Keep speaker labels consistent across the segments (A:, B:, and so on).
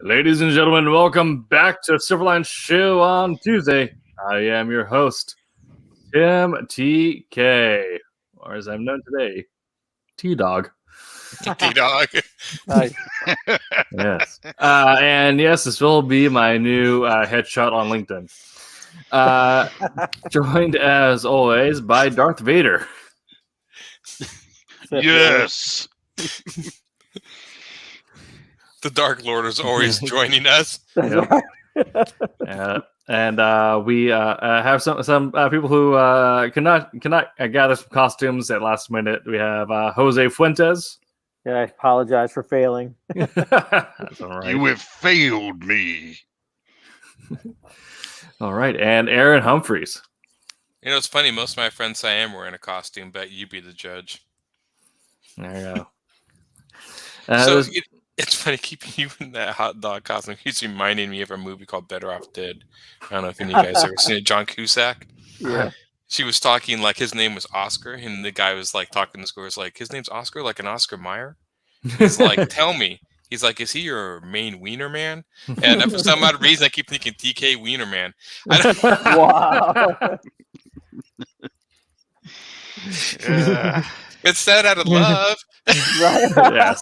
A: Ladies and gentlemen, welcome back to Silverline Show on Tuesday. I am your host, Tim TK, or as I'm known today, T-Dog.
B: T-Dog.
C: Nice.
A: Yes. And yes, this will be my new headshot on LinkedIn. Joined, as always, by Darth Vader.
B: Yes. The Dark Lord is always joining us.
A: Yep. And we have some people who cannot gather some costumes at last minute. We have Jose Fuentes.
C: Yeah, I apologize for failing.
A: That's all right.
B: You have failed me.
A: All right, and Aaron Humphreys.
D: You know, it's funny. Most of my friends say I am wearing a costume, but you be the judge.
A: There you
D: So
A: go.
D: it's funny keeping you in that hot dog costume. He's reminding me of a movie called Better Off Dead. I don't know if any of you guys ever seen it. John Cusack.
C: Yeah.
D: She was talking like his name was Oscar, and the guy was like talking to the score. Like, his name's Oscar, like an Oscar Mayer. He's like, tell me. He's like, is he your main wiener man? And for some odd reason, I keep thinking TK Wiener Man.
C: Wow.
D: It's said out of love.
C: Right?
A: Yes.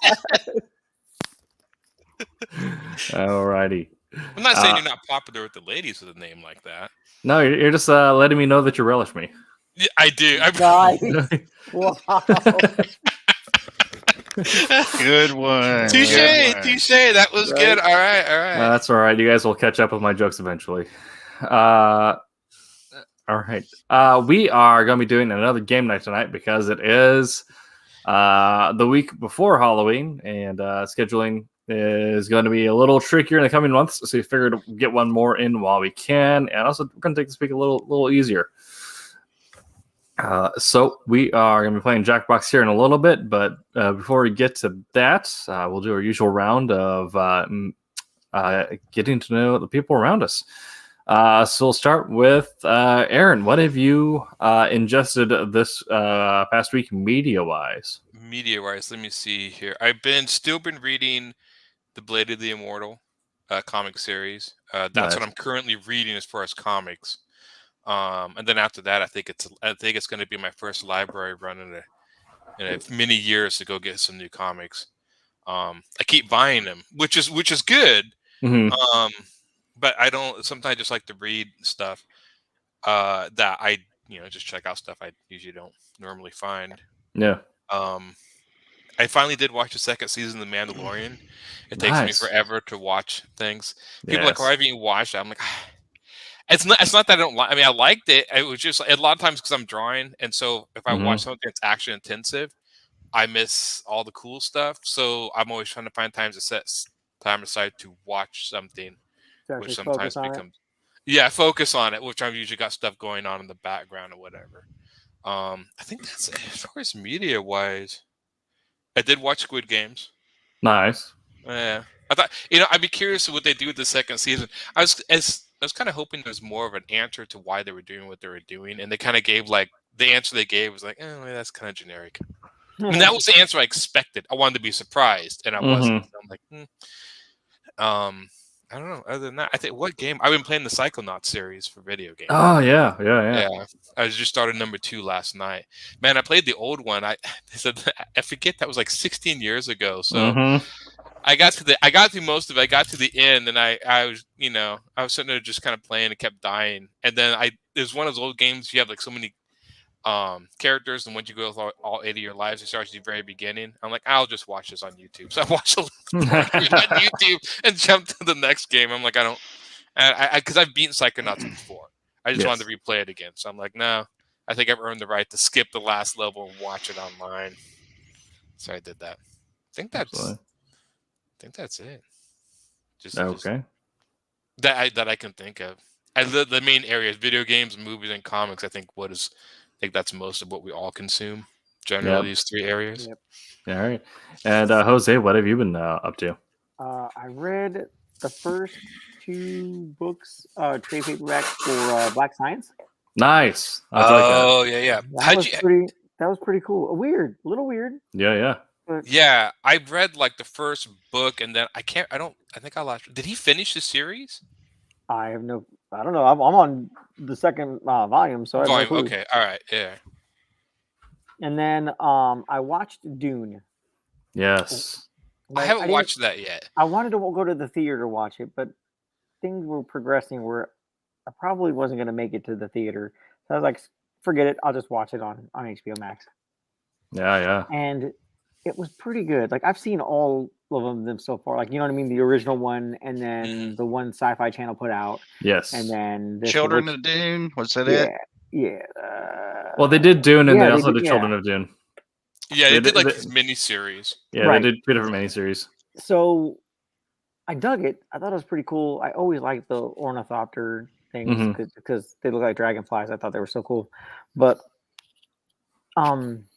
A: Alrighty.
D: I'm not saying you're not popular with the ladies with a name like that.
A: No, you're just letting me know that you relish me.
D: Yeah, I do.
C: Nice. Wow.
B: Good one.
D: Touche. That was good. All right.
A: That's all right. You guys will catch up with my jokes eventually. All right. We are going to be doing another game night tonight because it is the week before Halloween, and scheduling is going to be a little trickier in the coming months. So we figured to get one more in while we can, and also we're going to take this week a little easier. So we are going to be playing Jackbox here in a little bit, but before we get to that, we'll do our usual round of getting to know the people around us. So we'll start with Aaron. What have you ingested this past week media-wise?
D: Media-wise, let me see here. I've still been reading The Blade of the Immortal comic series. That's
A: Nice.
D: what I'm currently reading as far as comics. And then after that, I think it's going to be my first library run in many years to go get some new comics. I keep buying them, which is good.
A: Mm-hmm.
D: But I don't. Sometimes I just like to read stuff that I just check out stuff I usually don't normally find.
A: Yeah.
D: I finally did watch the second season of The Mandalorian. It takes me forever to watch things. People are like, why haven't you watched it? I'm like, it's not that I don't like. I mean, I liked it. It was just a lot of times because I'm drawing, and so if I watch something that's action intensive, I miss all the cool stuff. So I'm always trying to find times to set time aside to watch something, which sometimes becomes focus on it. Which I've usually got stuff going on in the background or whatever. I think that's it as far as media wise. I did watch Squid Games.
A: Nice.
D: Yeah, I thought I'd be curious what they do with the second season. I was kind of hoping there was more of an answer to why they were doing what they were doing, and they kind of gave the answer they gave was like, that's kind of generic. And that was the answer I expected. I wanted to be surprised, and I wasn't. So I'm like, I don't know. Other than that, I think what game I've been playing the Psychonauts series for video games.
A: Oh yeah.
D: I just started number 2 last night. Man, I played the old one. I forget that was like 16 years ago. So I got through most of it. I got to the end, and I was I was sitting there just kind of playing and kept dying. And then there's one of those old games you have like so many characters, and once you go through all 80 of your lives, it starts at the very beginning. I'm like, I'll just watch this on YouTube. So I watched a little on YouTube and jumped to the next game. I'm like, because I've beaten Psychonauts before. I just wanted to replay it again. So I'm like, no, I think I've earned the right to skip the last level and watch it online. So I did that. I think that's it. Just that I can think of. The main areas: video games, movies, and comics. I think that's most of what we all consume. Generally, these 3 areas.
C: Yep.
A: All right. And Jose, what have you been up to?
C: I read the first 2 books, trade paperbacks for Black Science.
A: Nice.
D: Yeah.
C: That was pretty cool. A little weird.
A: Yeah.
D: Yeah, I read like the first book, and then I think I lost. Did he finish the series?
C: I don't know. I'm on the second volume, so I have no clue.
D: Okay, all right, yeah.
C: And then I watched Dune.
A: Yes.
D: I haven't watched that yet.
C: I wanted to go to the theater to watch it, but things were progressing where I probably wasn't going to make it to the theater. So I was like, forget it. I'll just watch it on HBO Max.
A: Yeah.
C: And it was pretty good. Like I've seen all of them so far. Like, you know what I mean? The original one, and then the one Sci-Fi Channel put out.
A: Yes.
C: And then this
B: Children of Dune. Was that it?
C: Yeah.
A: Well, they did Dune, and they also did
C: yeah.
A: Children of Dune.
D: Yeah, they did like this mini-series.
A: Yeah, right. They did 2 different mini-series.
C: So I dug it. I thought it was pretty cool. I always liked the ornithopter things because they look like dragonflies. I thought they were so cool. But I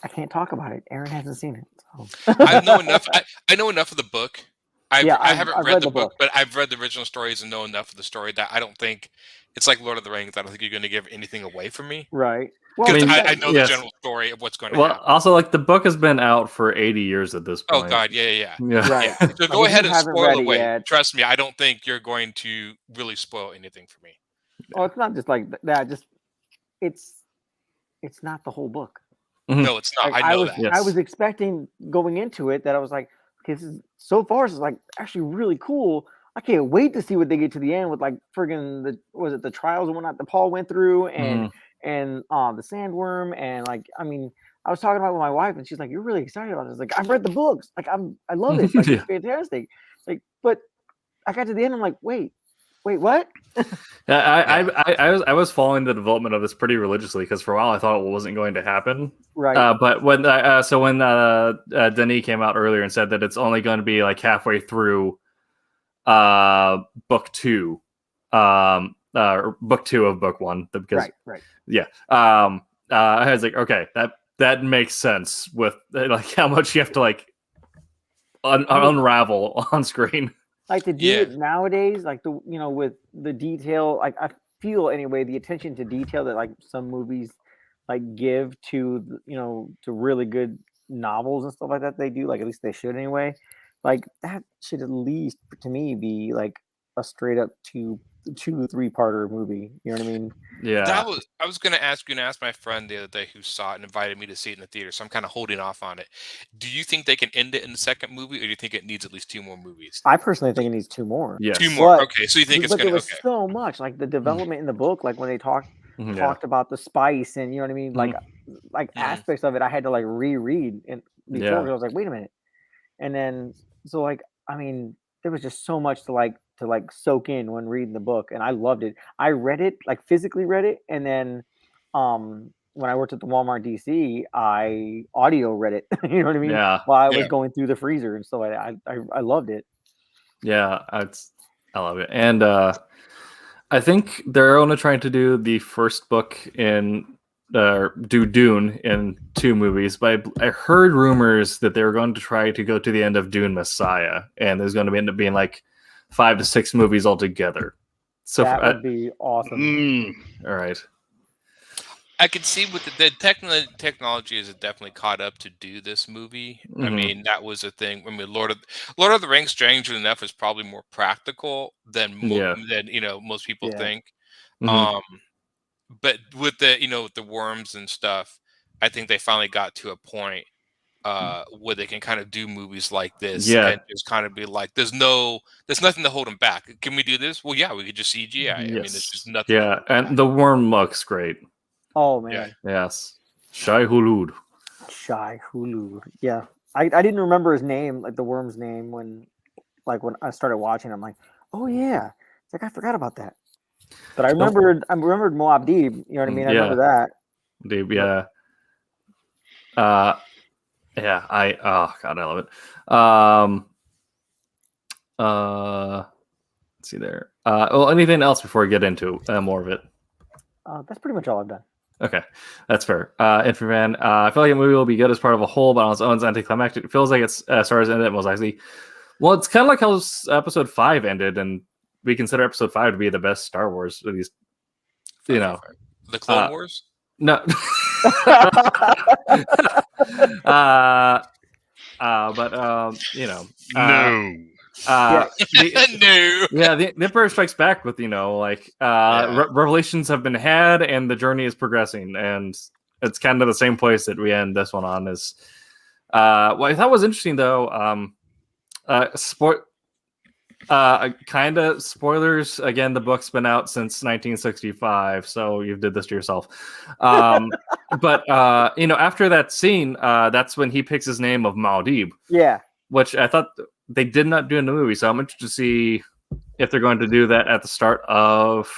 C: can't talk about it. Aaron hasn't seen it. So.
D: I know enough. I know enough of the book. I haven't read the book, but I've read the original stories and know enough of the story that I don't think it's like Lord of the Rings. I don't think you're going to give anything away from me.
C: Right.
D: Well, I know the general story of what's going to happen.
A: Well, also, like, the book has been out for 80 years at this point.
D: Oh, God, yeah.
C: Right.
D: Yeah. So go ahead and spoil away. Yet. Trust me, I don't think you're going to really spoil anything for me.
C: Oh, it's not just like that. Just it's not the whole book.
D: No, it's not.
C: Like,
D: I know that.
C: Yes. I was expecting going into it that I was like, okay, so far this is like actually really cool. I can't wait to see what they get to the end with like friggin' the trials and whatnot that Paul went through and the sandworm and like I mean I was talking about it with my wife and she's like, you're really excited about this. Like I've read the books. Like I love it. Like it's fantastic. Like but I got to the end. I'm like, wait, what?
A: I was following the development of this pretty religiously because for a while I thought it wasn't going to happen.
C: Right.
A: But when Denis came out earlier and said that it's only going to be like halfway through book 2, or book 2 of book 1, because
C: right.
A: Yeah. I was like, okay, that makes sense with like how much you have to like unravel on screen.
C: Like to do it nowadays, like with the detail, like I feel anyway, the attention to detail that like some movies like give to to really good novels and stuff like that they do, like at least they should anyway. Like that should at least to me be like a straight up 2-3-parter movie. You know what I mean?
A: Yeah.
D: I was going to ask you and ask my friend the other day who saw it and invited me to see it in the theater. So I'm kind of holding off on it. Do you think they can end it in the second movie, or do you think it needs at least 2 more movies?
C: I personally think it needs 2 more.
A: Yes.
D: 2 more. Okay. So you think it's going to?
C: There was so much like the development in the book, like when they talked about the spice and you know what I mean, like aspects of it. I had to like reread and before because I was like, wait a minute, and then so like I mean, there was just so much to soak in when reading the book, and I loved it. I read it, like physically read it, and then when I worked at the Walmart DC, I audio read it. You know what I mean?
A: Yeah.
C: While I was going through the freezer and stuff like that. I loved it.
A: Yeah, I love it. And I think they're only trying to do the first book in do Dune in 2 movies, but I heard rumors that they were going to try to go to the end of Dune Messiah, and there's going to end up being like 5 to 6 movies altogether. So
C: that would be awesome.
A: All right.
D: I can see with the technology is definitely caught up to do this movie. I mean, that was a thing. I mean, Lord of the Rings, strangely enough, is probably more practical than most people think. But with with the worms and stuff, I think they finally got to a point where they can kind of do movies like this and just kind of be like, there's nothing to hold them back. Can we do this? Well, yeah, we could just CGI.
A: Yes.
D: I mean, it's just nothing.
A: Yeah, and the worm looks great.
C: Oh man.
A: Yeah. Yes. Shai Hulud.
C: Yeah. I didn't remember his name, like the worm's name when I started watching. I'm like, oh yeah. It's like I forgot about that. But I remembered Moab Deeb, you know what I mean? I remember that.
A: Deeb, yeah. God, I love it. Let's see there. Well, anything else before we get into more of it?
C: That's pretty much all I've done.
A: Okay, that's fair. Inframan, I feel like a movie will be good as part of a whole, but on its own, it's anticlimactic. It feels like it's started ended most likely. Well, it's kind of like how episode 5 ended, and we consider episode 5 to be the best Star Wars, at least. The Clone
D: Wars.
A: No. But you know,
B: No.
A: the,
D: No.
A: yeah, the Emperor Strikes Back with like revelations have been had, and the journey is progressing, and it's kind of the same place that we end this one on. Is what I thought was interesting though. Kind of spoilers again. The book's been out since 1965, so you did this to yourself. But after that scene, that's when he picks his name of Muad'Dib.
C: Yeah,
A: which I thought they did not do in the movie. So I'm interested to see if they're going to do that at the start of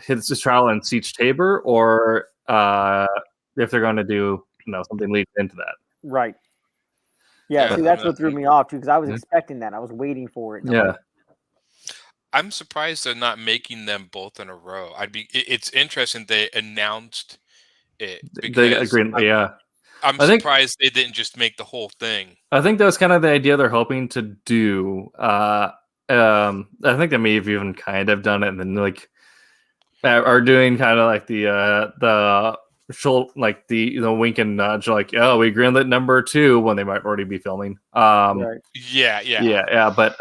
A: his trial in Siege Tabor, or if they're going to do something leading into that.
C: Right. Yeah, see, that's what threw me off too, because I was expecting that. I was waiting for it.
A: Yeah.
D: I'm surprised they're not making them both in a row. It's interesting they announced it.
A: I'm
D: surprised they didn't just make the whole thing.
A: I think that's kind of the idea they're hoping to do. I think they may have even kind of done it, and then are doing kind of like the wink and nudge, like, oh, we greenlit number 2 when they might already be filming.
C: Right.
D: Yeah.
A: But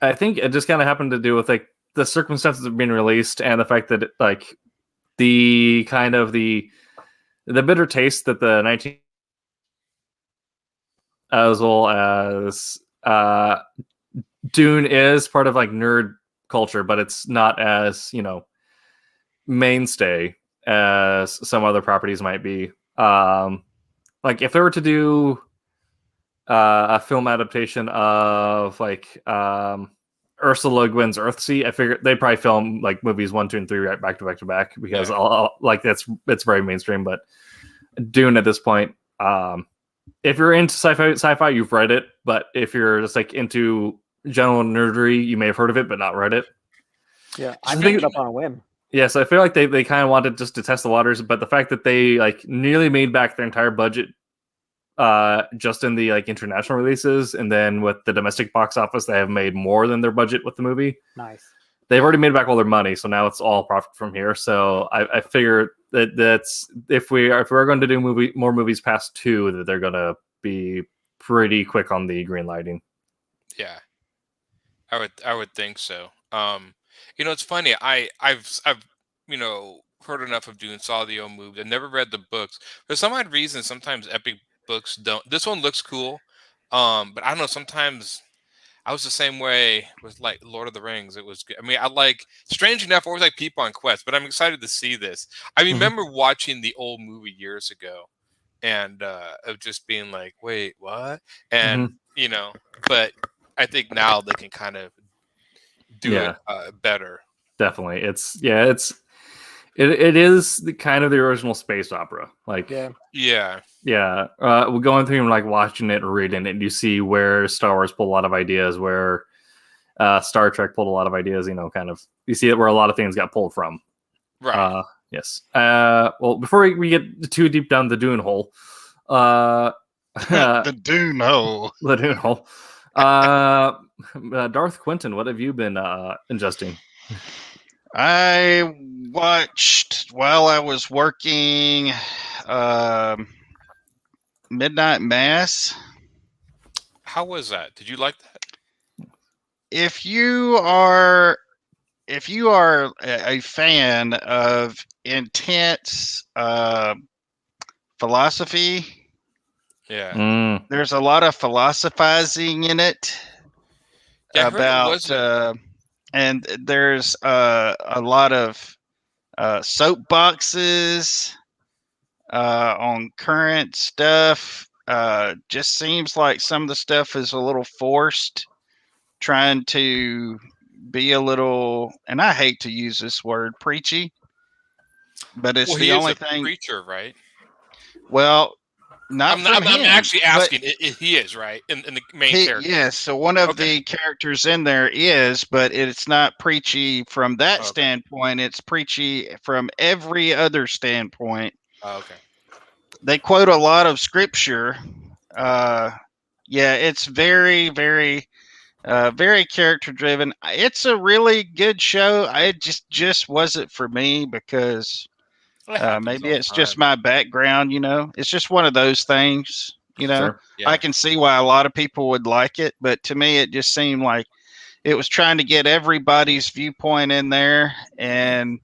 A: I think it just kind of happened to do with the circumstances of being released, and the fact that the kind of the bitter taste that the 19 as well as Dune is part of nerd culture, but it's not as mainstay as some other properties might be. If they were to do a film adaptation of Ursula Le Guin's Earthsea, I figure they'd probably film movies 1, 2, and 3 right back to back because it's very mainstream. But Dune at this point, if you're into sci-fi, you've read it. But if you're just into general nerdery, you may have heard of it but not read it.
C: Yeah, I picked it up on a whim.
A: Yeah, so I feel like they kind of wanted just to test the waters, but the fact that they nearly made back their entire budget just in the international releases, and then with the domestic box office, they have made more than their budget with the movie.
C: Nice.
A: They've already made back all their money, so now it's all profit from here. So I figure that's if we're going to do more movies past 2, that they're going to be pretty quick on the green lighting.
D: Yeah, I would think so. It's funny. I've heard enough of Dune, saw the old movie. I never read the books. For some odd reason, sometimes epic books don't. This one looks cool, but I don't know. Sometimes I was the same way with Lord of the Rings. It was good. I mean, strange enough, I always people on Quest, but I'm excited to see this. I remember watching the old movie years ago, and of just being like, wait, what? And but I think now they can kind of do it better.
A: Definitely, it is the kind of the original space opera.
D: Yeah.
A: We're going through and watching it, reading it, and you see where Star Wars pulled a lot of ideas, where Star Trek pulled a lot of ideas. Kind of you see it where a lot of things got pulled from.
D: Right.
A: Yes. Well, before we get too deep down the Dune hole,
B: the Dune hole.
A: The Dune hole. Darth Quentin, what have you been ingesting?
B: I watched while I was working Midnight Mass.
D: How was that? Did you like that?
B: If you are a fan of intense philosophy, there's a lot of philosophizing in it. And there's a lot of soapboxes on current stuff. Just seems like some of the stuff is a little forced, trying to be a little, and I hate to use this word, preachy, but it's the only thing.
D: Preacher, right?
B: Well, I'm
D: actually asking. He is, right? In the main character.
B: Yes. So one of the characters in there is, but it's not preachy from that standpoint. It's preachy from every other standpoint.
D: Okay.
B: They quote a lot of scripture. It's very, very, very character driven. It's a really good show. It just wasn't for me because maybe it's just my background. It's just one of those things. You know,
A: Sure.
D: Yeah.
B: I can see why a lot of people would like it, but to me, it just seemed like it was trying to get everybody's viewpoint in there and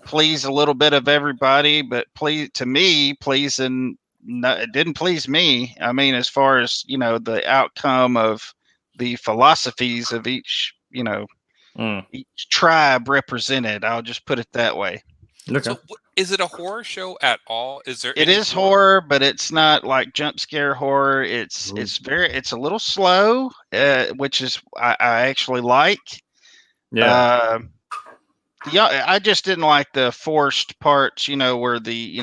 B: please a little bit of everybody, but please to me, pleasing no, it didn't please me. I mean, as far as the outcome of the philosophies of each each tribe represented. I'll just put it that way.
A: Okay.
D: So, is it a horror show at all? Is there?
B: It
D: any
B: is horror, but it's not like jump scare horror. It's
A: Ooh.
B: it's a little slow, which is I actually like.
A: Yeah.
B: Yeah, I just didn't like the forced parts. Where the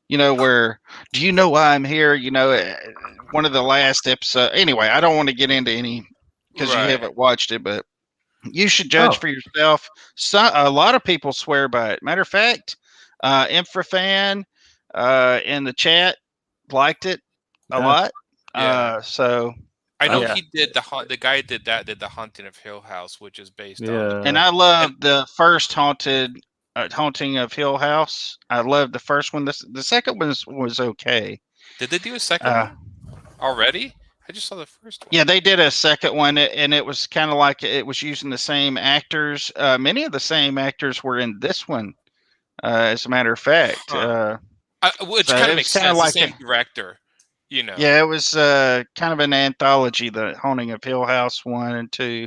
B: where do you know why I'm here? One of the last episode. Anyway, I don't want to get into any because you
D: Right.
B: haven't watched it, but you should judge for yourself. A lot of people swear by it. Matter of fact, Infrafan in the chat liked it a lot.
D: Yeah.
B: So
D: I know
B: yeah.
D: he did the guy did the Haunting of Hill House, which is based on.
B: And I love the first Haunting of Hill House. I love the first one. The second one was okay.
D: Did they do a second one already? I just saw the first one.
B: Yeah, they did a second one, and it was kind of like it was using the same actors. Many of the same actors were in this one, as a matter of fact.
D: Which kind of makes sense. Like the same director,
B: Yeah, it was kind of an anthology, the Haunting of Hill House 1 and 2.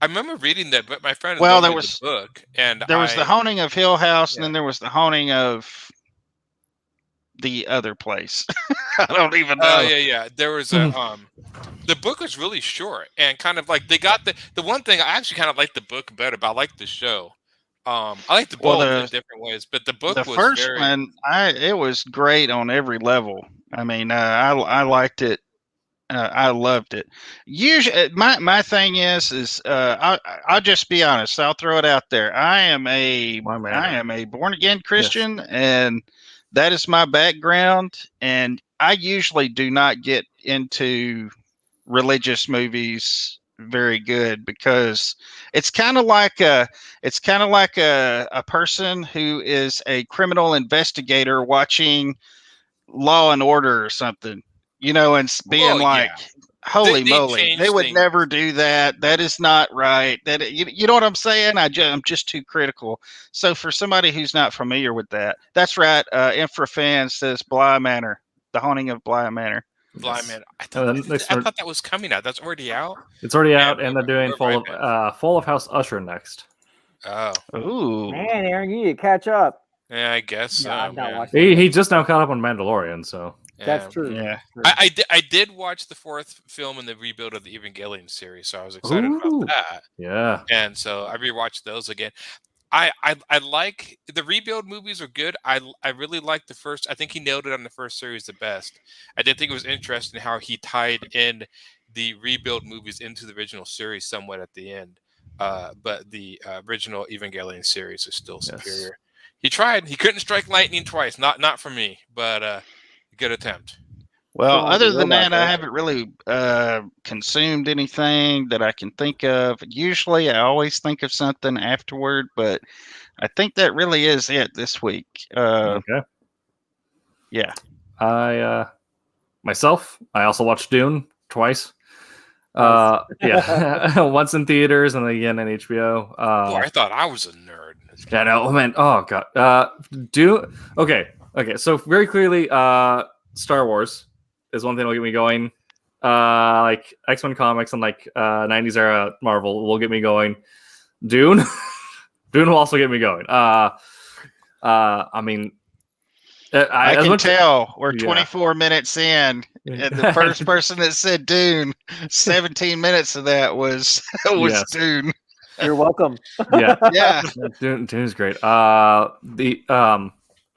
D: I remember reading that, but my friend
B: there
D: loaned me
B: was
D: the book, and
B: there was the Haunting of Hill House,
D: Yeah.
B: and then there was the Haunting of the other place. I don't even know.
D: Oh yeah. There was a the book was really short and kind of like they got the one thing I actually kind of liked the book better, but I liked the show. I like the book in different ways, but the book
B: the
D: was
B: first
D: very...
B: one, it was great on every level. I mean, I liked it. I loved it. Usually, my thing is I'll just be honest. I'll throw it out there. I am a born again Christian, and that is my background. And I usually do not get into religious movies very good because it's kind of like a person who is a criminal investigator watching Law and Order or something, and being holy moly, they would never do that. That is not right. That you know what I'm saying? I'm just too critical. So for somebody who's not familiar with that, that's right. Infrafan says Bly Manor, The Haunting of Bly Manor.
D: Bly Manor. I thought that was coming out. That's already out.
A: It's already out, and they're doing Full of House Usher next.
D: Oh,
B: ooh,
C: man, Aaron, you need to catch up.
D: Yeah, I guess.
A: He just now caught up on Mandalorian, so
C: that's true.
B: Yeah,
D: I did watch the fourth film in the rebuild of the Evangelion series, so I was excited about that.
A: Yeah,
D: and so I rewatched those again. I like the rebuild movies are good. I really like the first. I think he nailed it on the first series the best. I did think it was interesting how he tied in the rebuild movies into the original series somewhat at the end. But the original Evangelion series is still superior. He tried. He couldn't strike lightning twice. Not for me, but good attempt.
B: Well, other than that, I haven't really consumed anything that I can think of. Usually, I always think of something afterward, but I think that really is it this week.
A: Okay.
B: Yeah.
A: I also watched Dune twice. Yeah, once in theaters and then again in HBO.
D: I thought I was a nerd.
A: Yeah, no, man. Oh god. Dune. Okay. So very clearly, Star Wars is one thing that'll get me going. Like X-Men comics and like 90s era Marvel will get me going. Dune will also get me going. I mean,
B: I can tell we're 24 minutes in, and the first person that said Dune, 17 minutes of that was Dune.
C: You're welcome.
B: Yeah.
A: Dune's great. I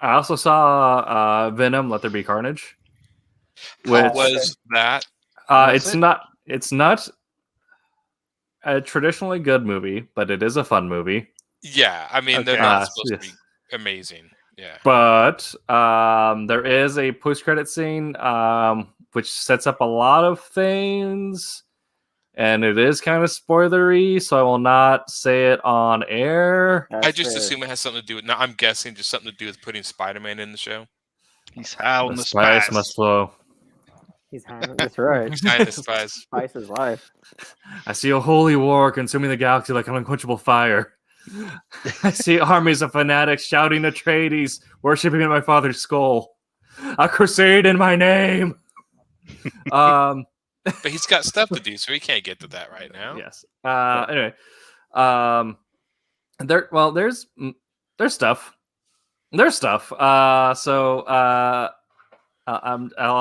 A: also saw Venom, Let There Be Carnage.
D: What was that?
A: It's not a traditionally good movie, but it is a fun movie.
D: Yeah, I mean they're not supposed to be amazing. Yeah,
A: but there is a post-credit scene which sets up a lot of things, and it is kind of spoilery, so I will not say it on air.
D: I just assume it has something to do with. Now I'm guessing just something to do with putting Spider-Man in the show.
B: He's high on the
A: spice
B: spice.
A: must flow.
C: He's high. That's right.
D: He's high in the spice.
C: Spice is life.
A: I see a holy war consuming the galaxy like an unquenchable fire. I see armies of fanatics shouting Atreides, worshipping in my father's skull. A crusade in my name.
D: But he's got stuff to do, so he can't get to that right now.
A: Yes. Anyway, there's stuff. There's stuff. I'll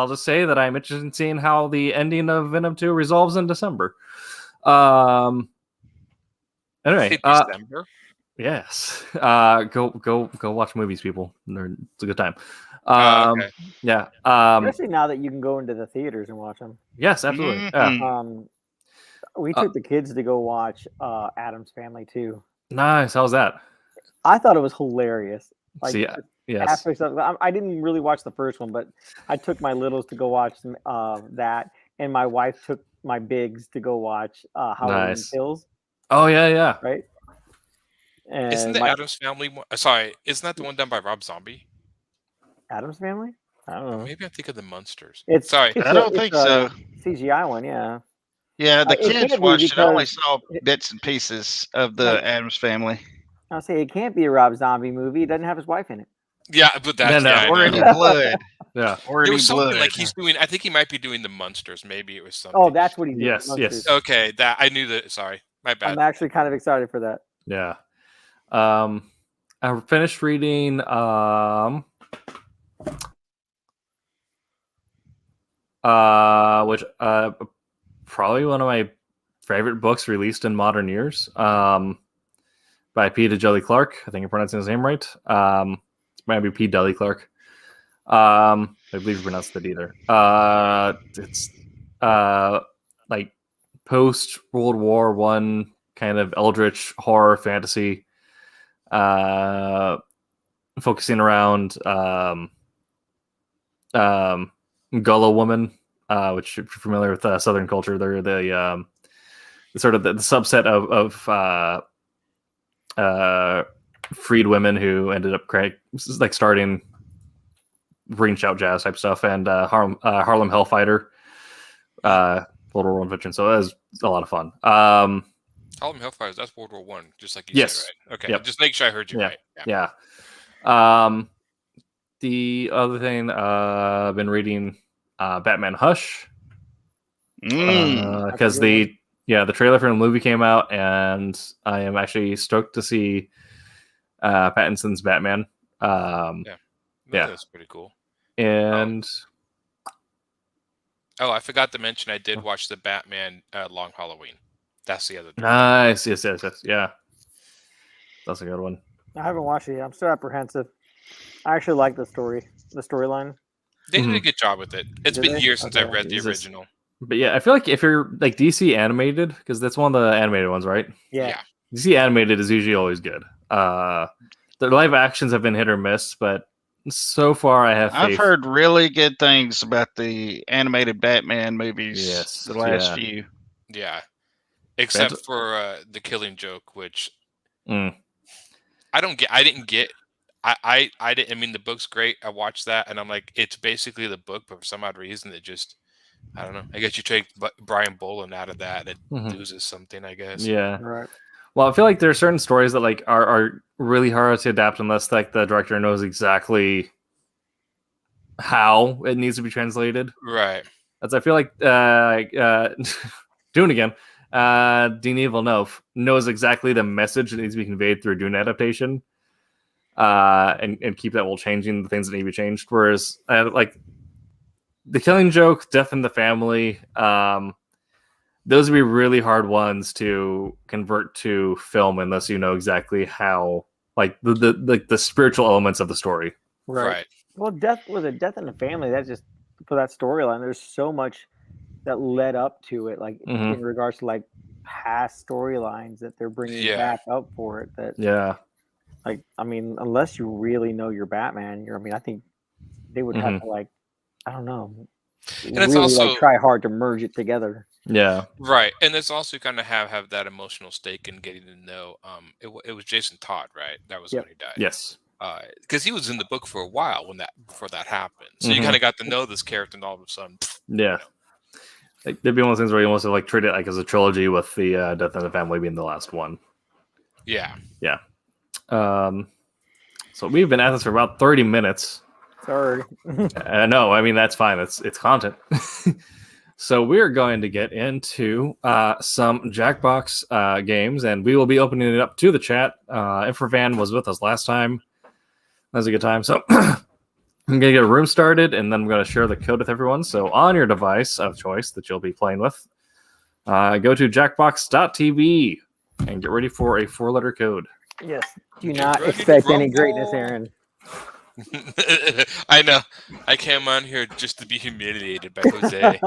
A: just say that I'm interested in seeing how the ending of Venom 2 resolves in December. Anyway,
D: December.
A: Yes. Go watch movies, people. It's a good time.
D: Okay.
A: Yeah.
C: Especially now that you can go into the theaters and watch them.
A: Yes, absolutely. Yeah.
C: We took the kids to go watch Addams Family too.
A: Nice. How's that?
C: I thought it was hilarious. Like,
A: See, yes.
C: aspects of, I didn't really watch the first one, but I took my littles to go watch that, and my wife took my bigs to go watch Halloween Kills.
A: Oh yeah.
C: Right. And
D: isn't the Addams Family one? Sorry, isn't that the one done by Rob Zombie?
C: Addams Family? I don't know.
D: Maybe I think of the Munsters.
B: I don't think so.
C: CGI one, yeah.
B: Yeah, the kids watched it. I only saw bits and pieces of the Addams Family.
C: I'll say it can't be a Rob Zombie movie. It doesn't have his wife in it.
D: Yeah, but that's
B: already blood.
A: Yeah,
B: already
D: there was something
B: blood.
D: like he's doing. I think he might be doing the Munsters. Maybe it was something.
C: Oh, that's what he's doing.
A: Yes.
D: Okay, that I knew that. Sorry, my bad.
C: I'm actually kind of excited for that.
A: Yeah. I finished reading which probably one of my favorite books released in modern years. By Peter Jelly Clark. I think I'm pronouncing his name right. It might be P. Deli Clark. I believe you pronounced it either. It's like post World War I kind of eldritch horror fantasy, focusing around Gullah woman, which if you're familiar with Southern culture, they're the sort of the subset of freed women who ended up starting ring shout jazz type stuff, and Harlem Hellfighter, World War I veteran. So that was a lot of fun.
D: Harlem Hellfighters, that's World War One, just like you
A: yes.
D: said, right? Okay,
A: Yep.
D: Just make sure I heard you right.
A: Yeah. The other thing, I've been reading Batman Hush, because the trailer for the movie came out, and I am actually stoked to see Pattinson's Batman.
D: That's pretty cool.
A: And
D: I forgot to mention I did watch the Batman Long Halloween. That's the other thing.
A: Nice. Yes. Yeah. That's a good one.
C: I haven't watched it yet. I'm still apprehensive. I actually like the storyline.
D: They did a good job with it. It's been years since I've read the original.
A: But yeah, I feel like if you're like DC animated, because that's one of the animated ones, right?
C: Yeah.
A: DC animated is usually always good. The live actions have been hit or miss, but so far I have faith.
B: I've heard really good things about the animated Batman movies.
A: Yes,
B: the last few.
D: Yeah, except for the Killing Joke, which I didn't get. I didn't. I mean, the book's great. I watched that, and I'm like, it's basically the book, but for some odd reason, it just, I don't know. I guess you take Brian Boland out of that, it loses something, I guess.
A: Yeah.
C: Right.
A: Well, I feel like there are certain stories that like are really hard to adapt unless like the director knows exactly how it needs to be translated.
D: Right.
A: As I feel like Dune again. Denis Villeneuve knows exactly the message that needs to be conveyed through a Dune adaptation, and keep that while changing the things that need to be changed. Whereas like The Killing Joke, Death in the Family, those would be really hard ones to convert to film unless you know exactly how, like the spiritual elements of the story.
D: Right.
C: Well, Death in the Family. That's just for that storyline. There's so much that led up to it, like in regards to like past storylines that they're bringing back up for it. Like, I mean, unless you really know your Batman, I think they would have to like, I don't know,
D: and it's
C: really
D: also
C: like try hard to merge it together.
A: Yeah.
D: Right. And it's also kind of have that emotional stake in getting to know. It was Jason Todd, right? That was when he died.
A: Yes.
D: because he was in the book for a while before that happened. So you kind of got to know this character, and all of a sudden,
A: yeah. Like, there'd be one of those things where you almost have, like, treat it like as a trilogy, with the Death in the Family being the last one.
D: Yeah.
A: So we've been at this for about 30 minutes.
C: Sorry.
A: No, I mean, that's fine. It's content. So we're going to get into some Jackbox games, and we will be opening it up to the chat. Infravan was with us last time. That was a good time. So I'm going to get a room started, and then I'm going to share the code with everyone. So on your device of choice that you'll be playing with, go to jackbox.tv and get ready for a 4-letter code.
C: Yes. Do not expect any greatness, Aaron.
D: I know. I came on here just to be humiliated by Jose.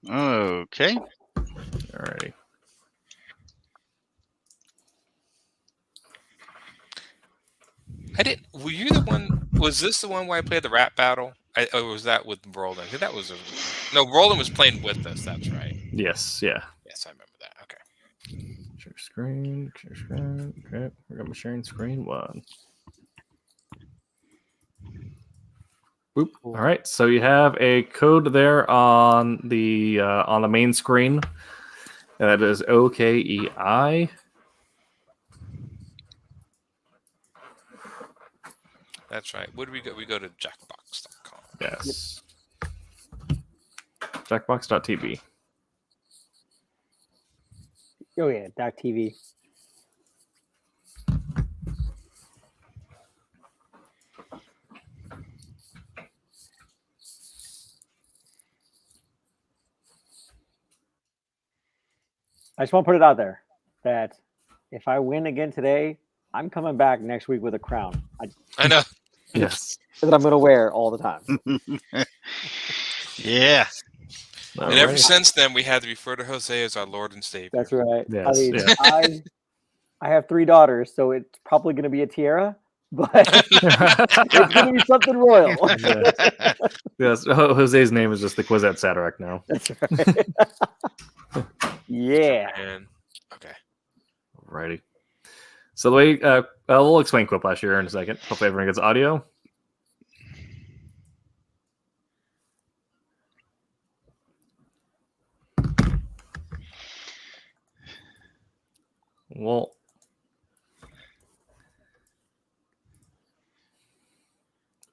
B: Okay.
A: Alrighty.
D: Were you the one? Was this the one where I played the rap battle? Or was that with Roland? I think that was no. Roland was playing with us. That's right.
A: Yes, yeah.
D: Yes, I remember that. Okay.
A: Share screen. Okay, we're going to sharing screen 1. Boop. All right, so you have a code there on the main screen. That is OKEI.
D: That's right. Where do we go? We go to jackbox.com.
A: Yes. Jackbox.tv.
C: Oh yeah, .tv. I just want to put it out there that if I win again today, I'm coming back next week with a crown.
D: I know.
A: Yes.
C: That I'm going to wear all the time.
B: Yeah.
D: And ever since then, we had to refer to Jose as our Lord and Savior.
C: That's right.
A: Yes,
C: I mean,
A: yeah.
C: I have 3 daughters, so it's probably going to be a tiara, but it's going to be something royal.
A: Yeah. Yes, Jose's name is just the Quizette Sadarak now.
C: That's right. Yeah.
D: And, okay.
A: Alrighty. So the way we'll explain Quiplash here in a second. Hopefully everyone gets audio. Well,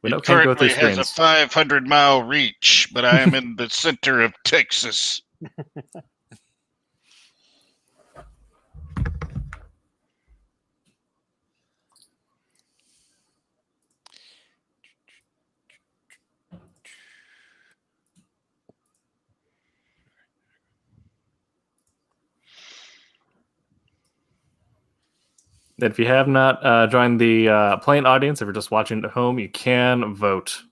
A: we
B: It
A: can't go
B: currently
A: through
B: has a
A: screens.
B: 500-mile reach, but I am in the center of Texas.
A: If you have not joined the playing audience, if you're just watching at home, you can vote.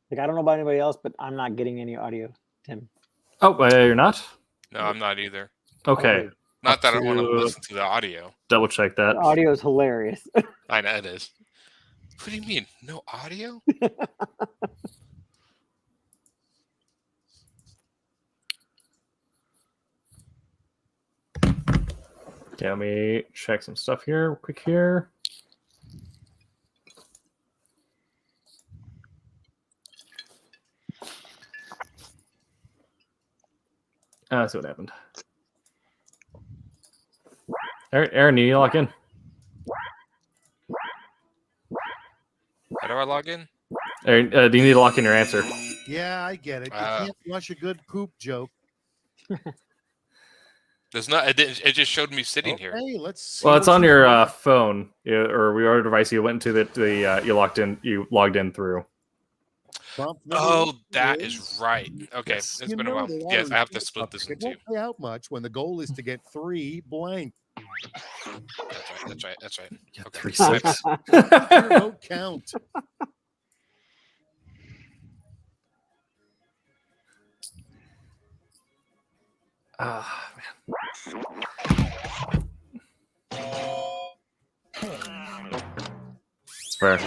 C: Like, I don't know about anybody else, but I'm not getting any audio, Tim.
A: Oh, you're not?
D: No, I'm not either.
A: Okay.
D: Not that I want to listen to the audio.
A: Double check that.
C: The audio is hilarious.
D: I know it is. What do you mean? No audio?
A: Okay, let me check some stuff here, quick here. Let's see what happened. Aaron, you need to log in.
D: How do I log in?
A: Aaron, do you need to lock in your answer?
E: Yeah, I get it. You can't rush a good poop joke.
D: There's not. It just showed me sitting here.
E: Hey, let's see.
A: Well, it's on your phone or whatever device you went to that you logged in through.
D: Oh, that is right. Okay,
A: Yes.
D: it's been a while. Yes, I have to split this in
E: It
D: two.
E: won't pay out much when the goal is to get 3 blank.
D: That's right.
A: Yeah,
D: Okay.
A: 3-6.
E: Your vote count.
A: It's fair.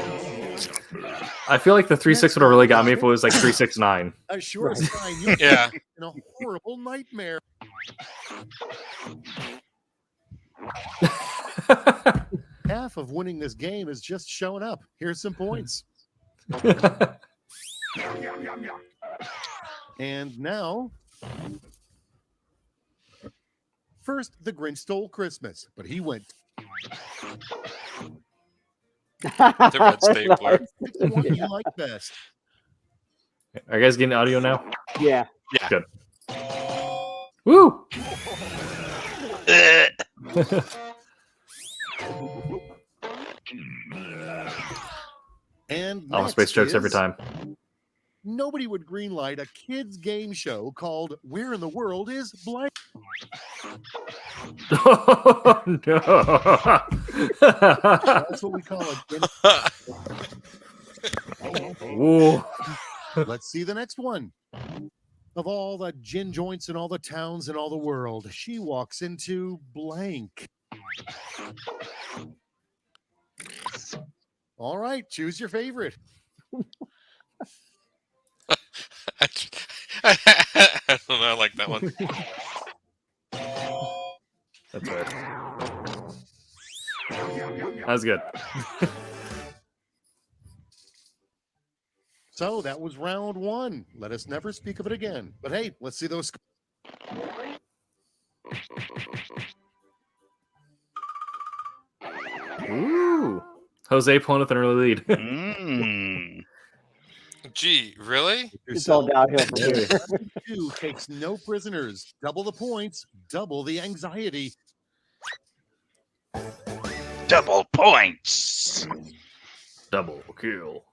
A: I feel like the 3-6 would have really got me if it was like 3-6-9.
E: A sure sign you're
D: Yeah.
E: in a horrible nightmare. Half of winning this game is just showing up. Here's some points. And now, first, the Grinch stole Christmas, but he went.
D: The red stapler.
E: Pick the one you like best.
A: Are you guys getting audio now?
C: Yeah.
D: Yeah.
A: Good. Woo!
E: And
A: All space jokes every time.
E: Nobody would greenlight a kids' game show called "Where in the World Is Blank?"
A: Oh, no.
E: That's what we call it.
A: Ooh.
E: Let's see the next one. Of all the gin joints in all the towns in all the world, she walks into blank. All right, choose your favorite.
D: I don't know. I like that one.
A: That's right. That was good.
E: So that was round 1. Let us never speak of it again. But hey, let's see those.
A: Ooh. Jose pulling with an early lead.
D: Gee, really?
C: It's all downhill from here.
E: 2 takes no prisoners. Double the points, double the anxiety.
B: Double points.
A: Double kill.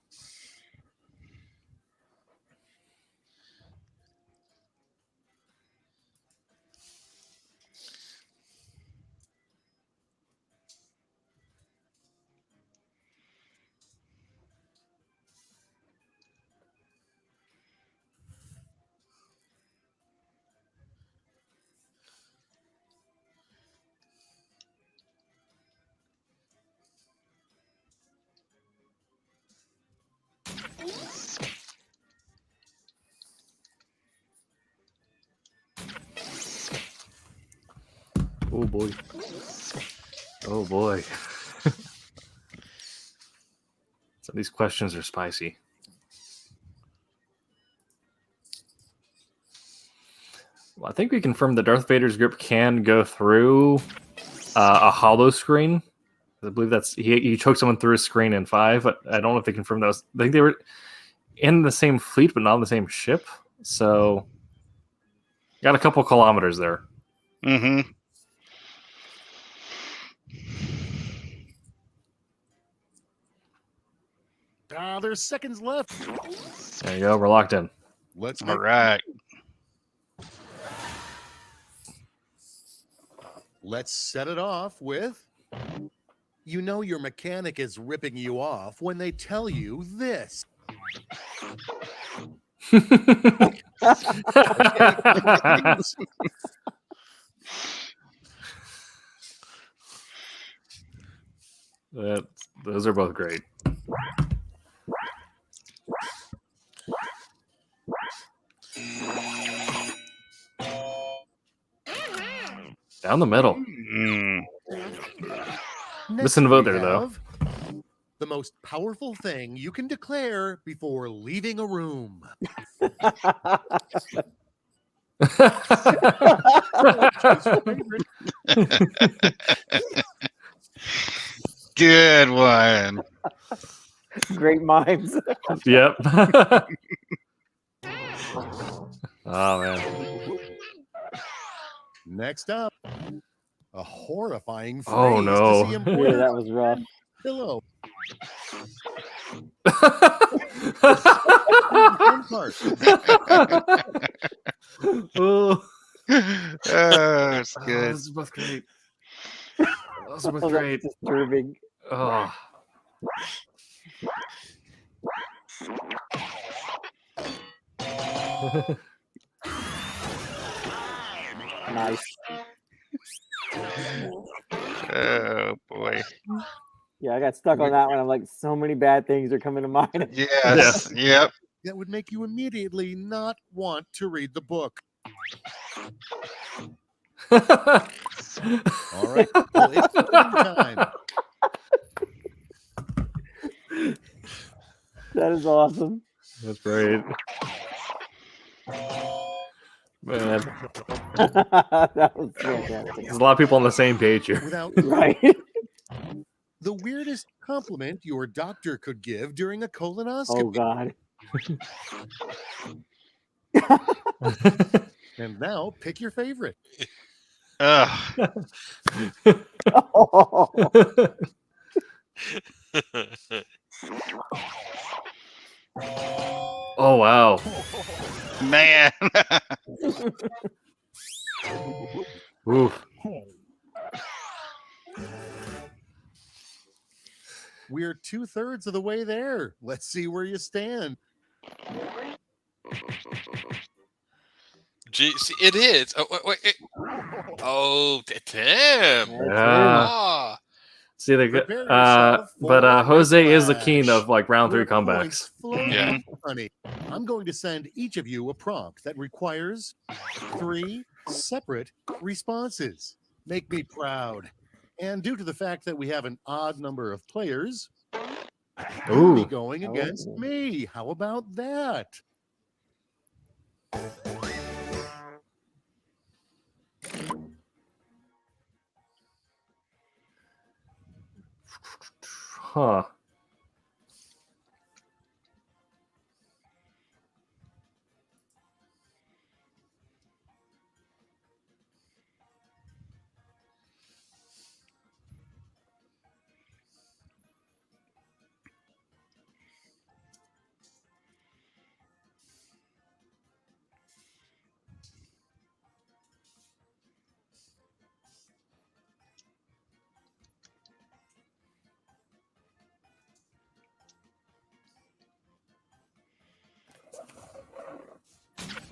A: Oh boy. Oh boy. So these questions are spicy. Well, I think we confirmed that Darth Vader's grip can go through a hollow screen. I believe that's he choked someone through a screen in 5, but I don't know if they confirmed those. I think they were in the same fleet, but not on the same ship. So got a couple kilometers there.
B: Mm-hmm.
E: There's seconds left.
A: There you go. We're locked in.
E: Let's
B: All
E: make
B: right.
E: Let's set it off with, you know your mechanic is ripping you off when they tell you this.
A: Those are both great. Down the middle. Listen to vote there, though.
E: The most powerful thing you can declare before leaving a room.
B: Good one.
C: Great minds.
A: Yep. Oh man.
E: Next up, a horrifying phrase
A: Oh, no.
E: to see
C: Yeah,
E: embroidered
C: that
E: on
C: was rough.
E: pillow.
A: Oh,
B: It's good.
A: those are both great. Those are both
C: Oh,
A: great.
C: that's disturbing.
A: Oh.
C: Nice.
B: Oh boy.
C: Yeah, I got stuck on that one. I'm like, so many bad things are coming to mind.
B: Yes. Yep.
E: That would make you immediately not want to read the book. All right, well, it's voting time.
C: That is awesome.
A: That's great. Man,
C: That was fantastic.
A: there's a lot of people on the same page here.
E: Without
C: Right.
E: the weirdest compliment your doctor could give during a colonoscopy.
C: Oh God.
E: And now pick your favorite.
B: Ugh.
C: Oh,
A: Oh, wow.
B: Man.
A: Oof.
E: We're 2/3 of the way there. Let's see where you stand.
D: Geez, it is. Oh, wait. Oh, damn.
A: Yeah.
D: Oh.
A: See, they
E: Prepare
A: good.
E: yourself
A: But
E: for
A: Jose is the
E: whiplash.
A: king of like round 3
E: With
A: comebacks.
E: points flowing,
D: Yeah.
E: honey. I'm going to send each of you a prompt that requires 3 separate responses. Make me proud. And due to the fact that we have an odd number of players, you'll be
A: Ooh.
E: going against
C: Oh.
E: me. How about that?
A: Huh.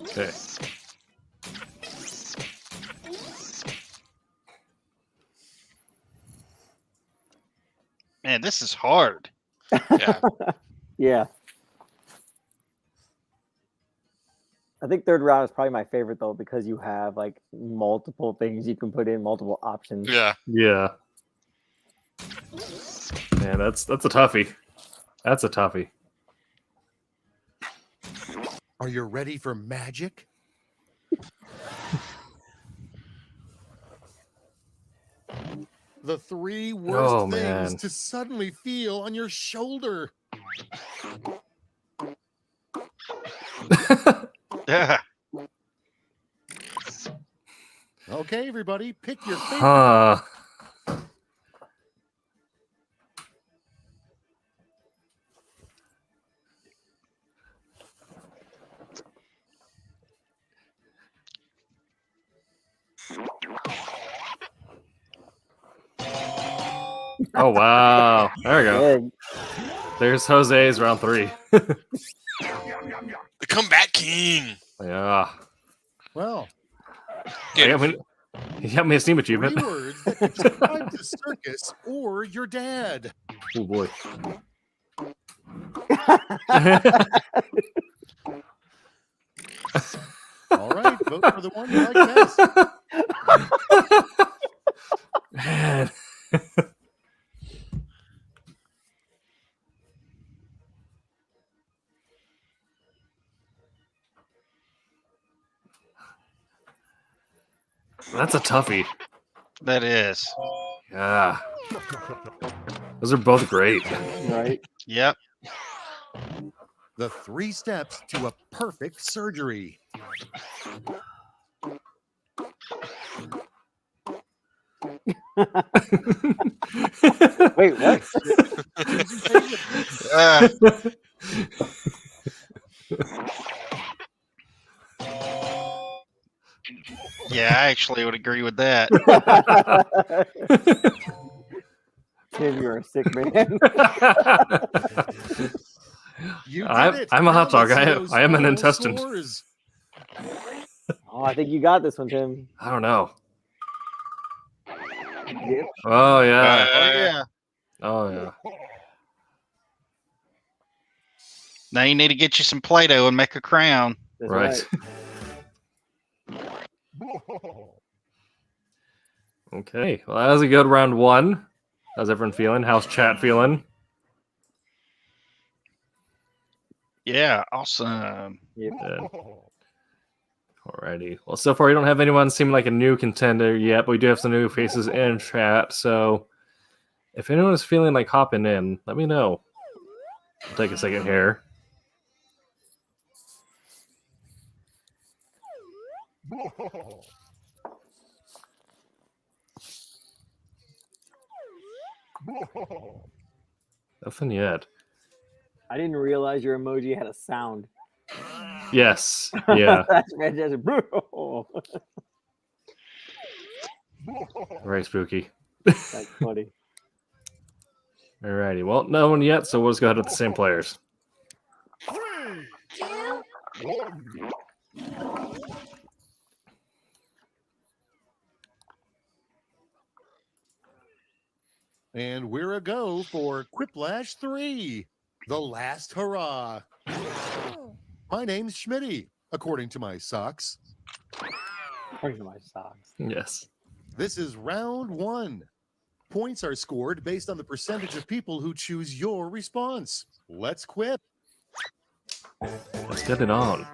A: Okay.
B: Man, this is hard.
D: Yeah.
C: yeah. I think third round is probably my favorite though because you have like multiple things you can put in, multiple options.
D: Yeah.
A: Yeah. Man, that's a toughie. That's a toughie.
E: Are you ready for magic? The 3 worst
A: Oh,
E: things
A: man.
E: to suddenly feel on your shoulder.
B: Yeah.
E: Okay, everybody, pick your favorite.
A: Huh. Oh, wow. There we go.
C: Good.
A: There's Jose's round 3.
D: The comeback king.
A: Yeah.
E: Well,
A: He got me a Steam
E: 3
A: achievement.
E: words that describe the circus or your dad.
A: Oh, boy.
E: All right, vote for the one you like best.
A: Man. That's a toughie.
B: That is.
A: Yeah. Those are both great.
C: Right.
B: Yep.
E: The 3 steps to a perfect surgery.
C: Wait, what?
B: Uh, yeah, I actually would agree with that.
C: Tim, you're a sick man.
E: You did it.
A: I'm a hot
E: Now
A: dog.
E: let's see those
A: I am an
E: final
A: intestine.
E: scores.
C: Oh, I think you got this one, Tim.
A: I don't know.
C: Yep.
A: Oh yeah.
B: Oh yeah.
A: Oh yeah.
B: Now you need to get you some Play-Doh and make a crown.
C: That's
A: Right. Okay. Well, that was a good round one. How's everyone feeling? How's chat feeling?
B: Yeah, awesome.
C: Yep.
A: Good. Alrighty. Well, so far you don't have anyone seem like a new contender yet, but we do have some new faces in chat. So if anyone is feeling like hopping in, let me know. I'll take a second here. Nothing yet.
C: I didn't realize your emoji had a sound.
A: Yes. Yeah.
C: That's fantastic.
A: Very spooky.
C: That's funny.
A: Alrighty. Well, no one yet, so we'll just go ahead with the same players.
E: And we're a go for Quiplash 3, The Last Hurrah. My name's Schmitty, according to my socks.
C: According to my socks.
A: Yes.
E: This is round 1. Points are scored based on the percentage of people who choose your response. Let's quip.
A: Let's get it on.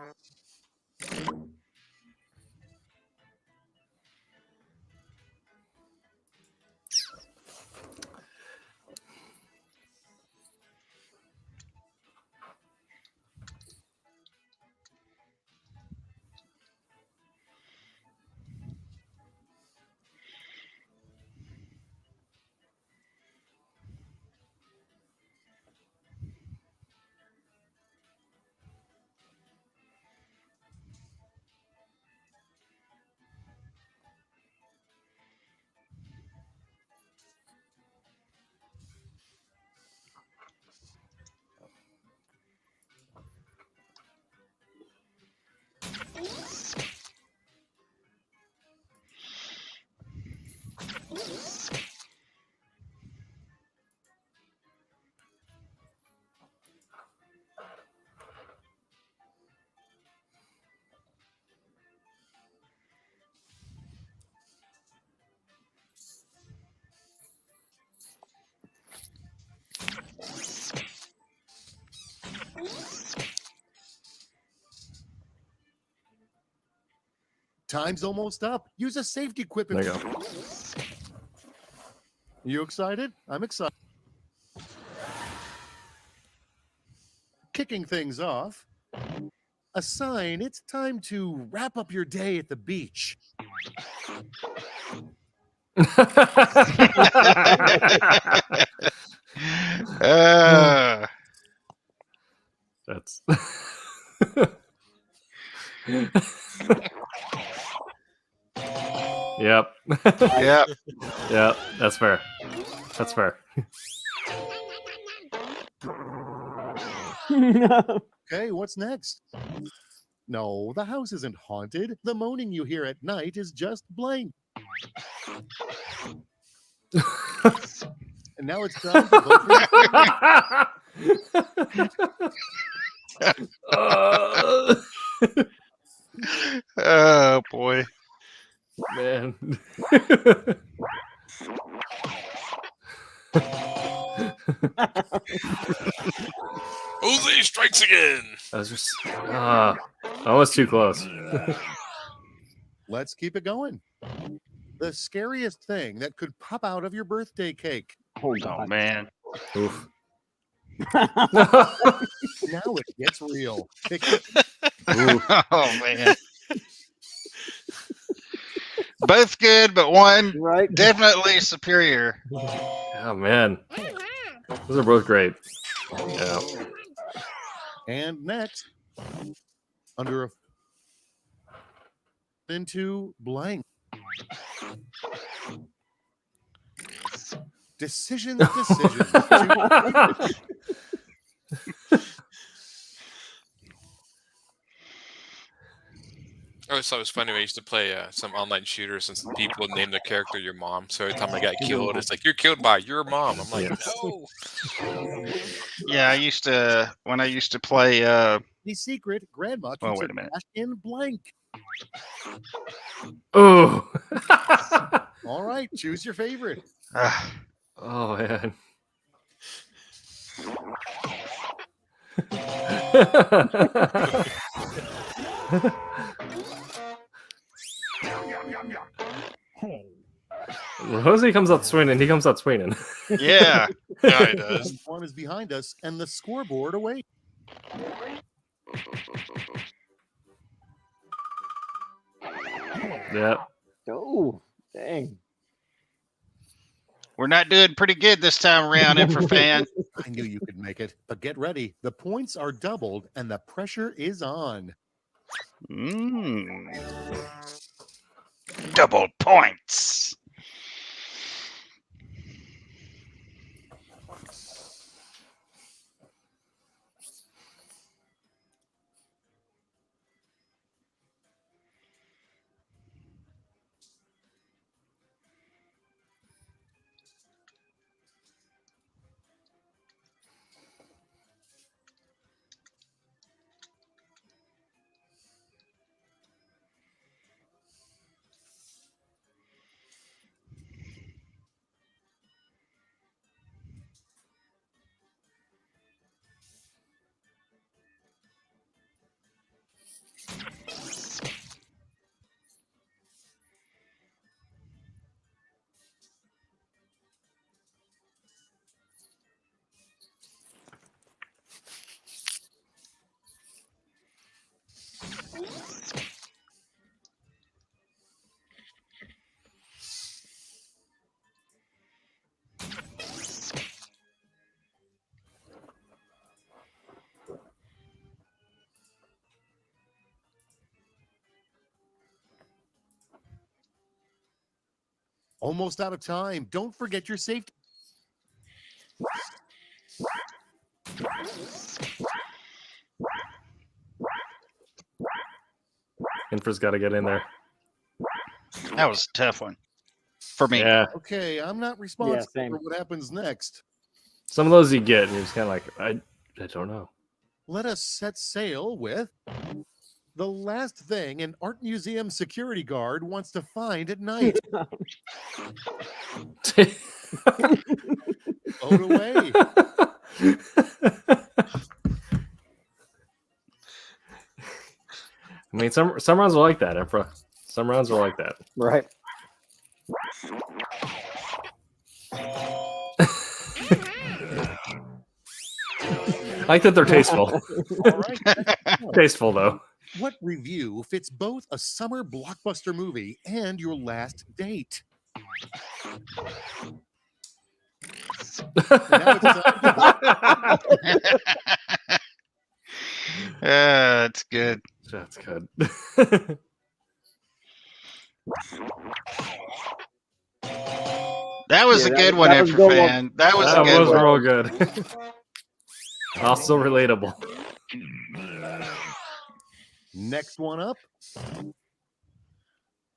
E: Time's almost up. Use a safety quip.
A: There you go.
E: You excited? I'm excited. Kicking things off, a sign it's time to wrap up your day at the beach.
A: That's. Yep.
B: Yep.
A: Yep. That's fair. That's fair.
E: Okay, what's next? No, the house isn't haunted. The moaning you hear at night is just blank. And now it's time to vote for
B: Oh boy.
A: Man.
D: Jose strikes again.
A: I was just almost too close.
E: Let's keep it going. The scariest thing that could pop out of your birthday cake.
C: Oh,
B: Oh
C: God.
B: man.
A: Oof.
E: Now it gets real.
B: Oh man. Both good, but one
C: Right?
B: definitely superior.
A: Oh man, those are both great. Yeah.
E: And next, under a into blank. Decisions.
D: I always thought it was funny when I used to play some online shooters and some people would name their character your mom. So every time I got killed, it's like, you're killed by your mom. I'm like,
A: Yes.
D: no.
B: Yeah, when I used to play.
E: The secret grandma keeps
B: wait a minute.
E: trash in blank.
A: Oh.
E: All right, choose your favorite.
A: Oh man. Rosie comes out swinging. He comes out swinging.
B: Yeah.
D: Yeah, he does.
E: One is behind us, and the scoreboard awaits.
A: Yeah.
C: Oh, dang.
B: We're not doing pretty good this time around, Infrafan.
E: I knew you could make it, but get ready. The points are doubled, and the pressure is on.
B: Double points.
E: Almost out of time. Don't forget your safety.
A: Infra's got to get in there.
B: That was a tough one for me.
A: Yeah.
E: Okay, I'm not responsible
C: same.
E: for what happens next.
A: Some of those you get, and you're just kind of like, I don't know.
E: Let us set sail with the last thing an art museum security guard wants to find at night. Vote away.
A: I mean, some rounds are like that, Emperor. Some rounds are like that.
C: Right.
A: I like that they're tasteful.
E: All right.
A: Tasteful, though.
E: What review fits both a summer blockbuster movie and your last date? Now it's time to
B: That's good.
A: That's good.
B: That was a good one,
C: that was good
B: Infrafan. That was a
A: That
B: good
A: was
B: one.
A: real good. Also relatable.
E: Next one up.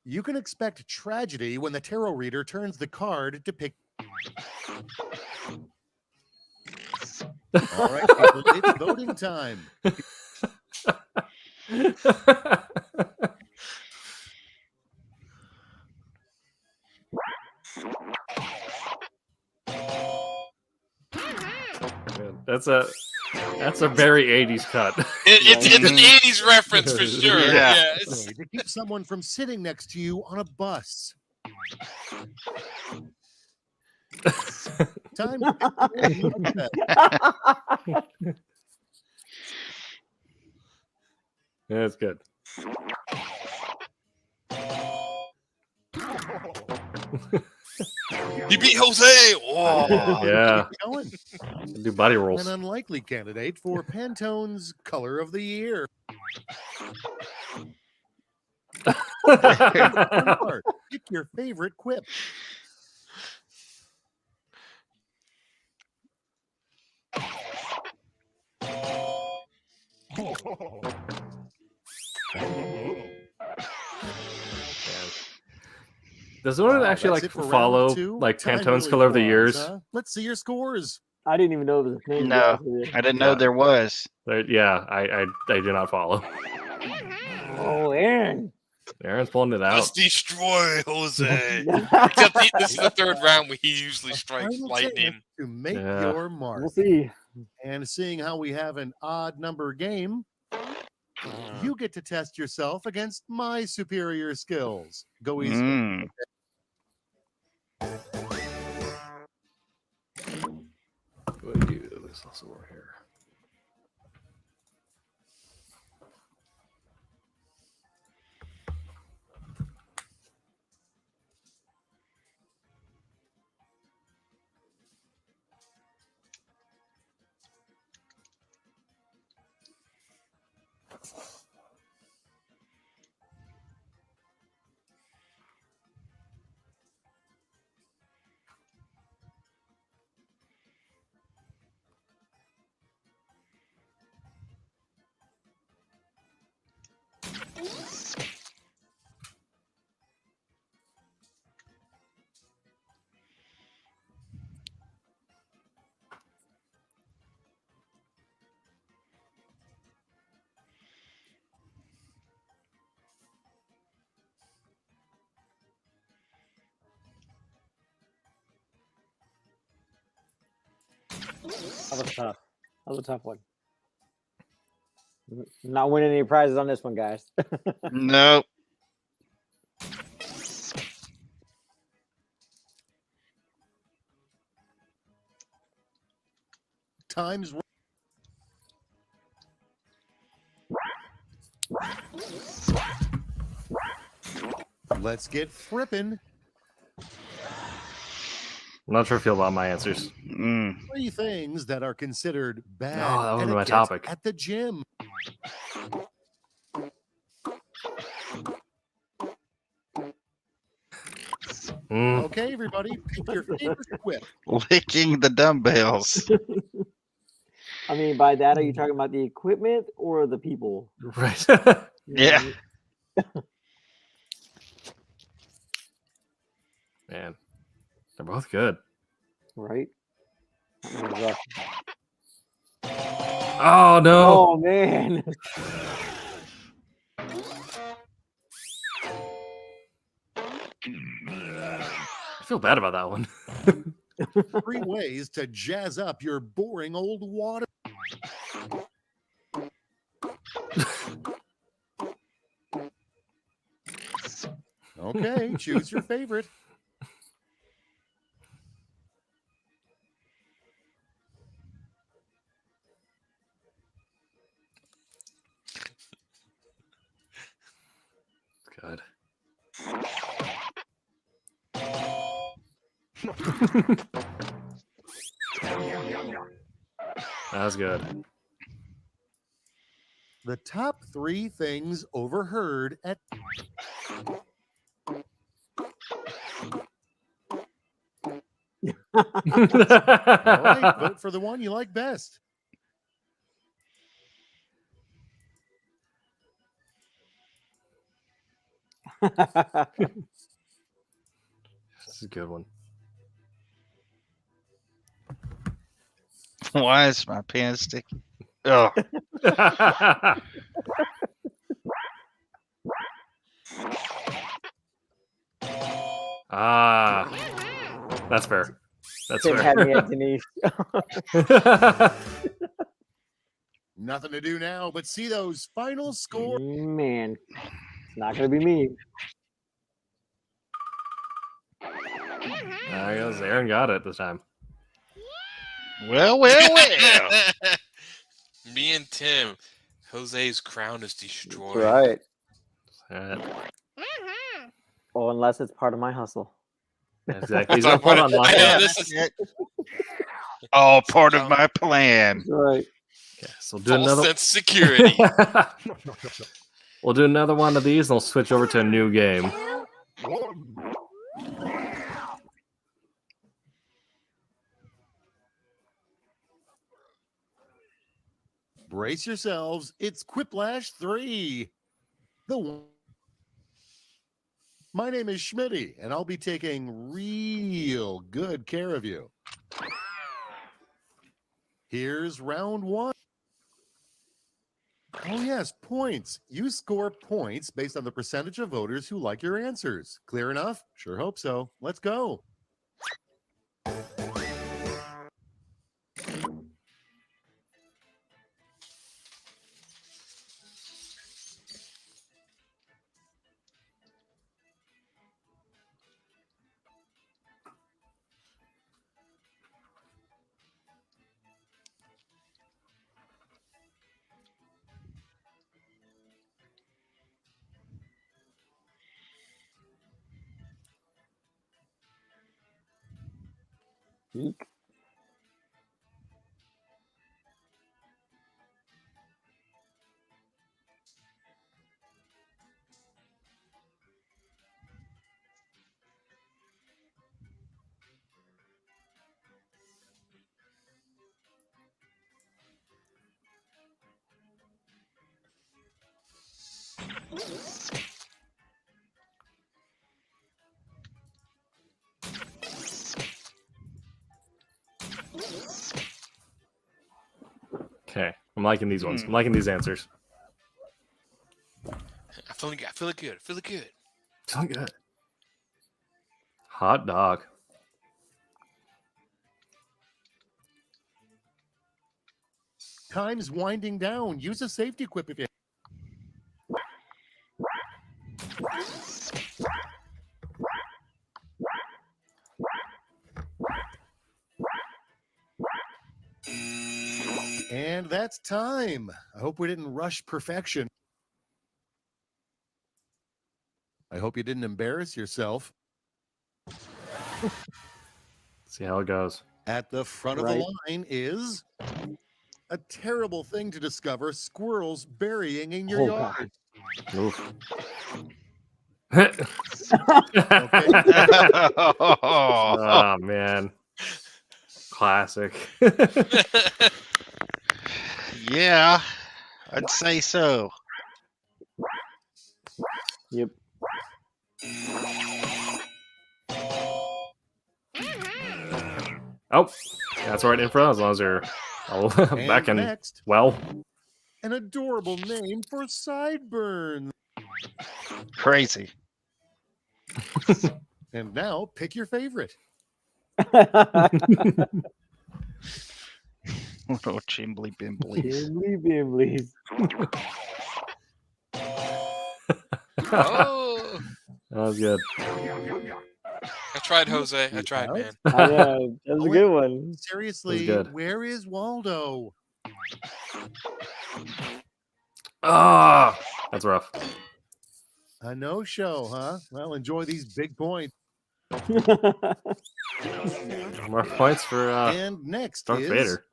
E: You can expect tragedy when the tarot reader turns the card to pick. All right, people, it's voting time.
A: That's a very 80s cut.
D: It's an 80s reference for sure.
B: Yeah.
D: Yeah, it's-
E: To keep someone from sitting next to you on a bus. Time to pick the
A: Yeah, that's good.
D: He beat Jose. Oh.
A: Yeah.
E: Keep going.
A: Do body rolls.
E: An unlikely candidate for Pantone's Color of the Year. Fun part. Pick your favorite quip.
A: Does anyone actually
E: That's it for
A: follow
E: round two. Time
A: Pantone's
E: really
A: Color of the
E: flies,
A: Years?
E: huh? Let's see your scores.
C: I didn't even know it was a thing. to be
B: No,
C: honest with you.
B: I didn't know
A: Yeah.
B: there was.
A: Yeah, I do not follow.
C: Oh, Aaron.
A: Aaron's pulling it out.
D: Let's destroy Jose. Except this is the third round where he usually strikes
E: Final
D: lightning.
E: chance to make
A: Yeah.
E: your mark.
C: We'll see.
E: And seeing how we have an odd number game, you get to test yourself against my superior skills. Go easy.
B: Mm.
A: What do you do? This also over here.
C: That was tough. That was a tough one. Not winning any prizes on this one, guys.
B: Nope.
E: Time's Let's get frippin'.
A: I'm not sure if I feel about my answers.
B: Mm.
E: 3 things that are considered bad
A: Oh, that wasn't my
E: etiquette
A: topic.
E: at the gym.
A: Mm.
E: Okay, everybody, pick your favorite quip.
B: Licking the dumbbells.
C: I mean, by that, are you talking about the equipment or the people?
A: Right.
B: Yeah.
A: Man, they're both good.
C: Right? That was rough.
A: Oh no!
C: Oh, man.
A: I feel bad about that one.
E: 3 ways to jazz up your boring old water. Okay, choose your favorite.
A: Good. That was good.
E: The top 3 things overheard at All right, vote for the one you like best.
A: This is a good one.
B: Why is my pen sticky? Oh,
A: that's fair. That's
C: Tim had me
A: fair.
C: at Denise.
E: Nothing to do now but see those final scores.
C: Man, it's not going to be me.
A: I guess Aaron got it this time.
B: well.
D: Me and Tim. Jose's crown is destroyed.
C: Right.
A: Alright.
C: Oh, unless it's part of my hustle.
A: Exactly. He's gonna put on
D: I know
A: lockdown.
D: this is
B: all part of my plan.
C: That's right.
A: Okay, so we'll do
D: false
A: another.
D: sense security.
A: We'll do another one of these, and we'll switch over to a new game.
E: Brace yourselves. It's Quiplash 3. My name is Schmitty, and I'll be taking real good care of you. Here's round 1. Oh, yes, points. You score points based on the percentage of voters who like your answers. Clear enough? Sure hope so. Let's go.
C: Eek.
A: Okay, I'm liking these ones. I'm liking these answers.
D: I feel good. Feeling good.
A: Feeling good. Hot dog.
E: Time's winding down. Use a safety quip if you. And that's time. I hope we didn't rush perfection. I hope you didn't embarrass yourself.
A: See how it goes.
E: At the front of the line is a terrible thing to discover: squirrels burying in your yard.
A: Oof. Oh man, classic.
B: Yeah, I'd say so.
C: Yep.
A: Oh, that's right in front. As long as you're back in.
E: Next,
A: Well,
E: an adorable name for sideburns.
B: Crazy.
E: And now pick your favorite.
B: Little chimbly bimblies.
C: Bimblies.
D: Oh,
A: that was good.
D: I tried, Jose. I tried, man.
C: Yeah, that was a good one.
E: Seriously,
A: good.
E: where is Waldo?
A: Ah, that's rough.
E: A no-show, huh? Well, enjoy these big points.
A: More points for
E: And next
A: Darth
E: is
A: Vader.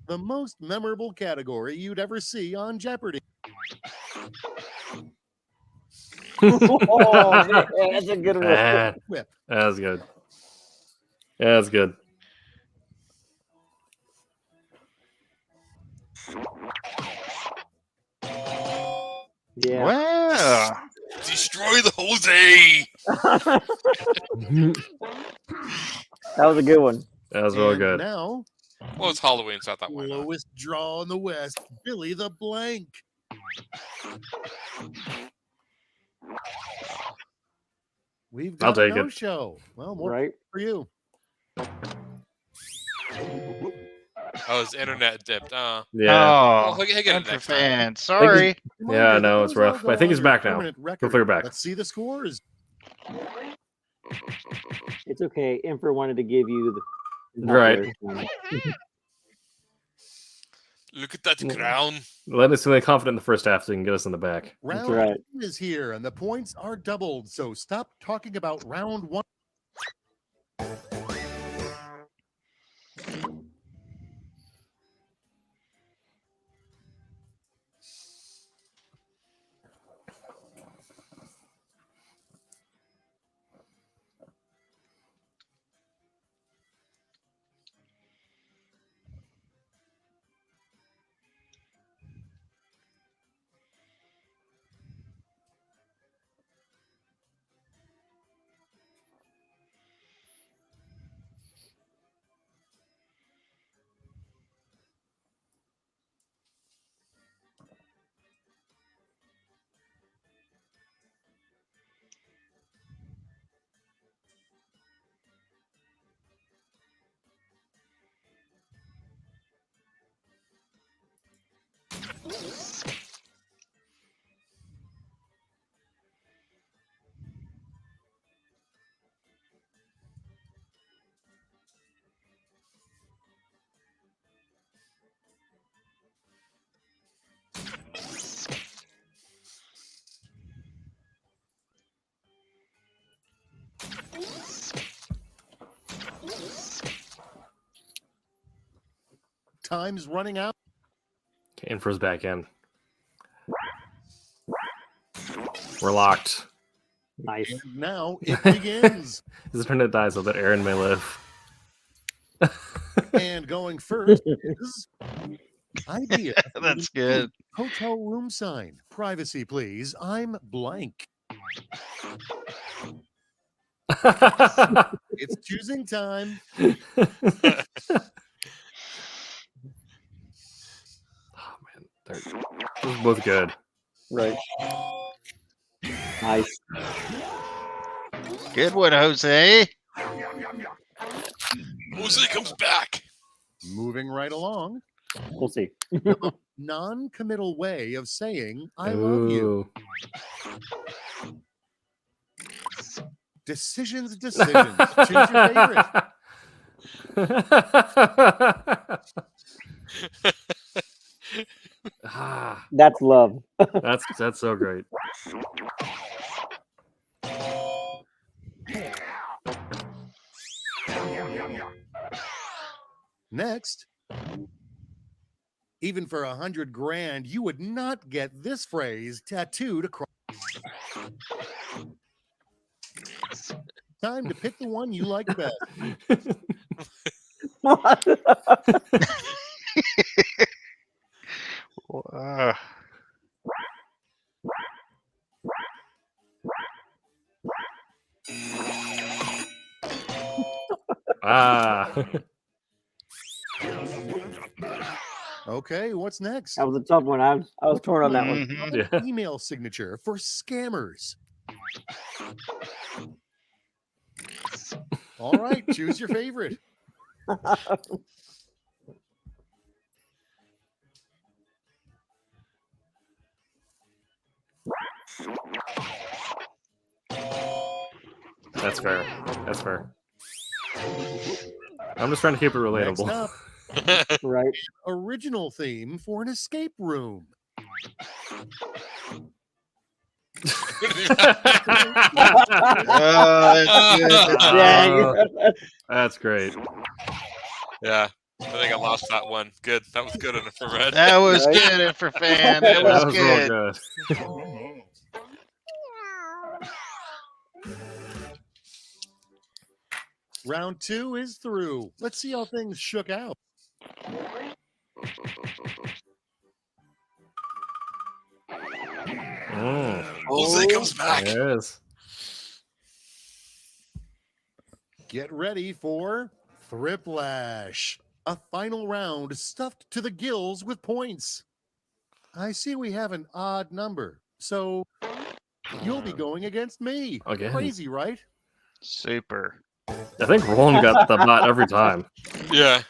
E: the most memorable category you'd ever see on Jeopardy.
C: Oh, man, that's a good one.
A: Man,
E: Whip.
A: that was good. Yeah, that's good.
C: Yeah.
B: Wow.
D: Destroy the Jose.
C: That was a good one.
A: That was really
E: And
A: good.
E: now,
D: Well, it's Halloween, so I thought why not?
E: lowest draw in the West, Billy the Blank. We've
A: I'll
E: got a
A: take it.
E: no-show. Well, more
C: Right?
E: for you.
D: Oh, his internet dipped.
A: Yeah.
D: Well,
B: Oh,
D: he'll get it next time.
B: fan. Sorry.
A: Yeah, I know, it's
E: Those all
A: rough,
E: go
A: but I think
E: on
A: he's
E: your
A: back now.
E: permanent
A: He'll
E: record.
A: figure back.
E: Let's see the scores.
C: It's okay. Emperor wanted to give you the
A: Right.
D: Look at that crown.
A: Let us feel confident in the first half so you can get us in the back.
E: Round
C: right.
E: 2 is here, and the points are doubled. So stop talking about round 1. Time's running out.
A: Okay, Infer's back in. We're locked.
C: Nice.
E: And now it begins.
A: His turn to die so that Aaron may live.
E: And going first is idea.
B: That's good.
E: Hotel room sign. Privacy, please. I'm blank. It's choosing time.
A: Oh man, they're both good.
C: Right. Nice.
B: Good one, Jose.
D: Jose comes back.
E: Moving right along.
C: We'll see.
E: Non-committal way of saying I love you. Decisions. Choose your favorite.
A: Ah,
C: That's love.
A: that's so great.
E: Next, even for $100,000, you would not get this phrase tattooed across. Time to pick the one you like best.
A: Ah.
E: Okay, what's next?
C: That was a tough one. I was torn on that one.
B: Mhm.
A: Yeah.
E: Email signature for scammers. All right, choose your favorite.
A: That's fair. That's fair. I'm just trying to keep it
E: Next
A: relatable.
E: up,
C: Right.
E: original theme for an escape room.
B: That's good.
C: Dang.
A: That's great.
D: Yeah, I think I lost that one. Good. That was good enough for Red.
B: That was
C: Right?
B: good for fan. That was
A: That was
B: good.
A: real good.
E: Round 2 is through. Let's see how things shook out.
D: Jose comes back.
A: There it is.
E: Get ready for Thriplash, a final round stuffed to the gills with points. I see we have an odd number, so you'll be going against me.
A: Again.
E: Crazy, right?
B: Super.
A: I think Roland got the bot every time.
D: Yeah.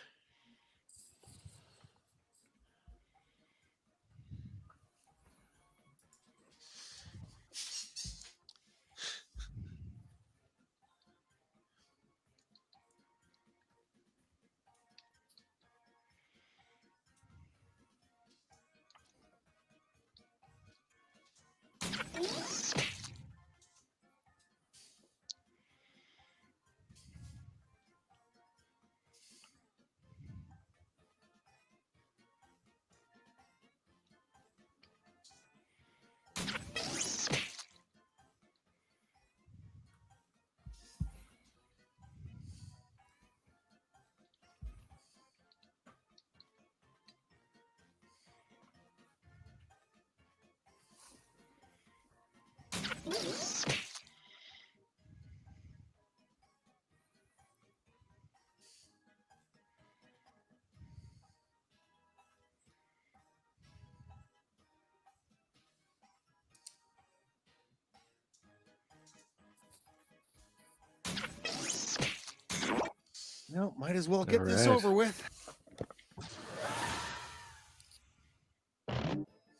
E: No, might as well get
A: All
E: this
A: right.
E: over with.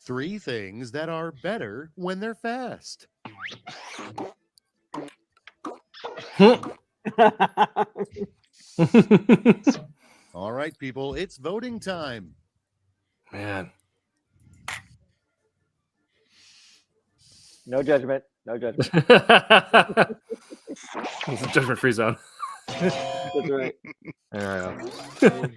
E: 3 things that are better when they're fast. All right, people, it's voting time.
A: Man.
C: No judgment. No judgment.
A: It's a judgment-free zone.
C: That's right.
A: All right.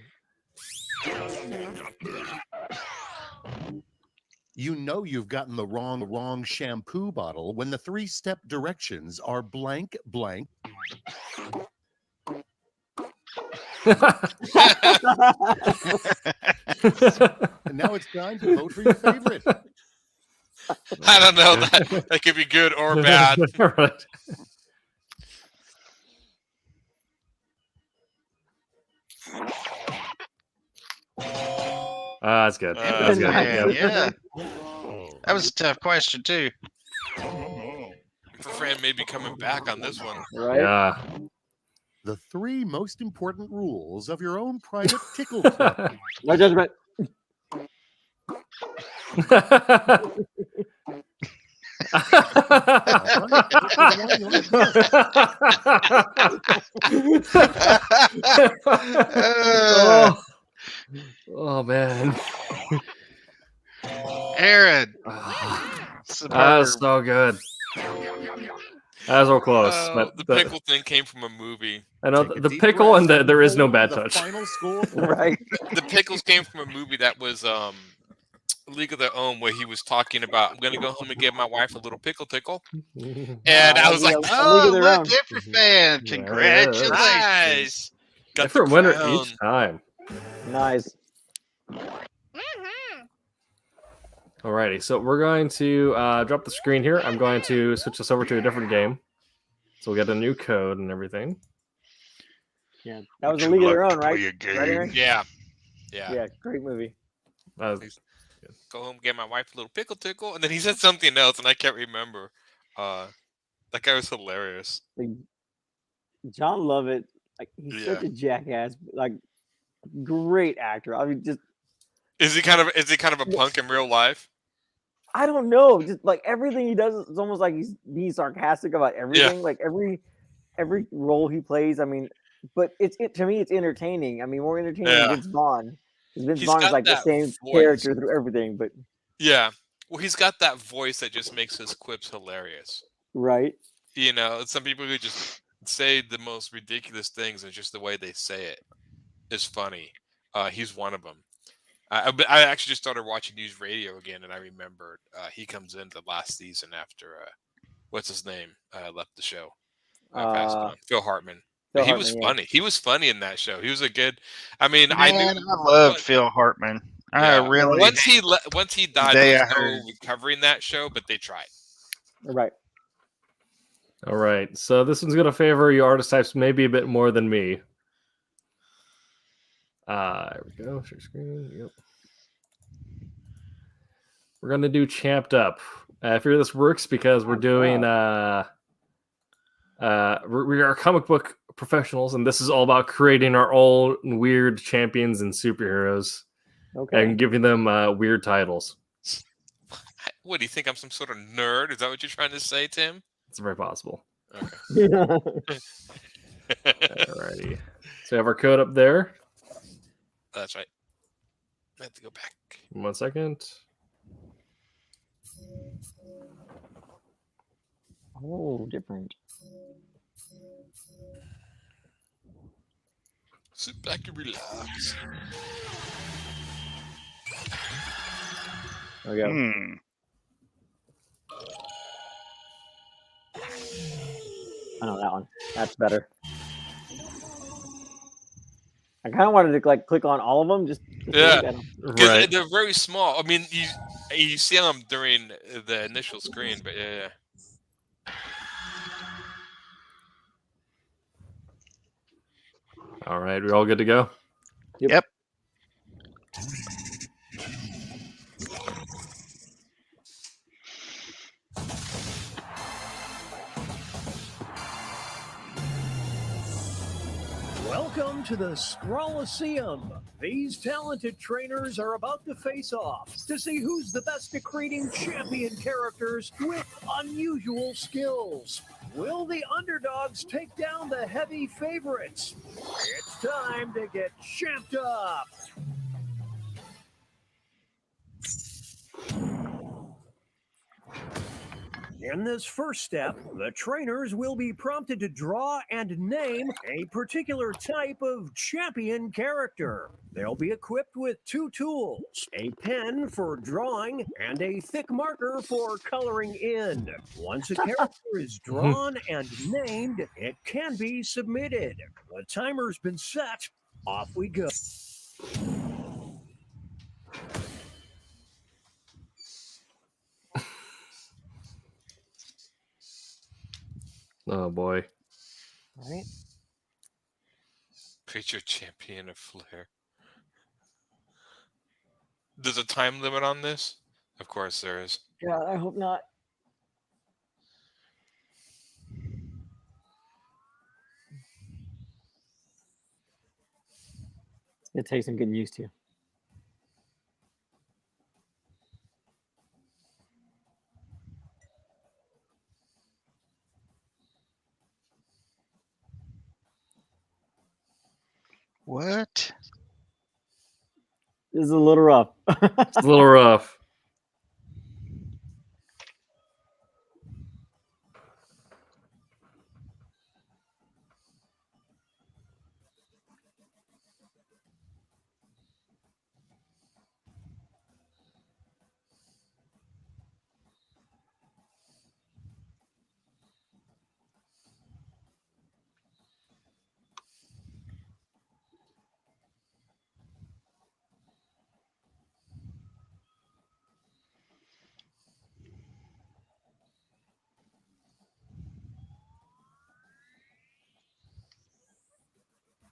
E: You know you've gotten the wrong shampoo bottle when the 3-step directions are blank, blank. And now it's time to vote for your favorite.
D: I don't know. That could be good or bad.
A: Right. That's good. That's good.
B: Man,
A: Yep.
B: yeah. That was a tough question too.
D: For Fran may be coming back on this one.
C: Right?
A: Yeah.
E: The 3 most important rules of your own private tickle club.
C: No judgment.
A: oh. Oh man.
B: Aaron.
A: That was so good. That was all close. But
D: The pickle thing came from a movie.
A: I know
E: Take a
A: the
E: deep
A: pickle
E: breath
A: and there is no bad
E: the
A: touch.
E: Final score.
C: Right.
D: The pickles came from a movie that was League of Their Own, where he was talking about, I'm gonna go home and give my wife a little pickle tickle. And I was like,
B: Oh, look, different fan. Congratulations.
D: nice. Got
A: Different
D: the
A: winner
D: crown.
A: each time.
C: Nice.
A: Alrighty, so we're going to drop the screen here. I'm going to switch this over to a different game. So we'll get a new code and everything.
C: Yeah. That was a League of Their Own, right? Right,
B: Game.
C: Aaron?
D: Yeah.
C: Yeah, great movie.
A: Uh,
D: Go home, get my wife a little pickle tickle, and then he said something else, and I can't remember. That guy was hilarious.
C: Like, John Lovett, like he's
D: Yeah.
C: such a jackass. Like, great actor. I mean, just
D: Is he kind of a punk in real life?
C: I don't know. Just like everything he does, it's almost like he's being sarcastic about everything. Like every role he plays. I mean, but to me, it's entertaining. I mean, more entertaining than Vince Vaughn. Because Vince
D: He's
C: Vaughn is
D: got
C: like the
D: that
C: same
D: voice.
C: character through everything. But
D: Yeah. Well, he's got that voice that just makes his quips hilarious.
C: right.
D: You know, some people who just say the most ridiculous things, and just the way they say it is funny. He's one of them. I actually just started watching news radio again, and I remembered he comes in the last season after what's his name left the show. Passed on. Phil Hartman. He was funny. He was funny in that show. He was a good. I mean, I
B: love Phil Hartman. I really
D: once he died, there was no recovering that show, but they tried.
C: Right.
A: all right, so this one's going to favor you artist types maybe a bit more than me. There we go. Share screen. Yep. We're going to do Champed Up. I figure this works because we're doing we are comic book professionals, and this is all about creating our own weird champions and superheroes, and giving them weird titles.
D: What do you think? I'm some sort of nerd? Is that what you're trying to say, Tim?
A: It's very possible.
D: Okay.
A: Alrighty. So we have our code up there.
D: That's right. I have to go back.
A: 1 second.
C: Oh, different.
D: Sit back and relax.
C: There we go. I know that one. That's better. I kind of wanted to like click on all of them, just
D: because
A: Right.
D: they're very small. I mean, you see them during the initial screen, but yeah.
A: All right, we're all good to go.
B: Yep.
E: Welcome
F: to the Scrolliseum. These talented trainers are about to face off to see who's the best at creating champion characters with unusual skills. Will the underdogs take down the heavy favorites? It's time to get champed up. In this first step, the trainers will be prompted to draw and name a particular type of champion character. They'll be equipped with 2 tools, a pen for drawing and a thick marker for coloring in. Once a character is drawn and named, it can be submitted. The timer's been set. Off we go.
A: Oh boy.
C: Right?
D: Creature champion of flair. There's a time limit on this? Of course there is.
C: Yeah, I hope not. It takes some getting used to.
B: What?
C: This is a little rough.
A: It's a little rough.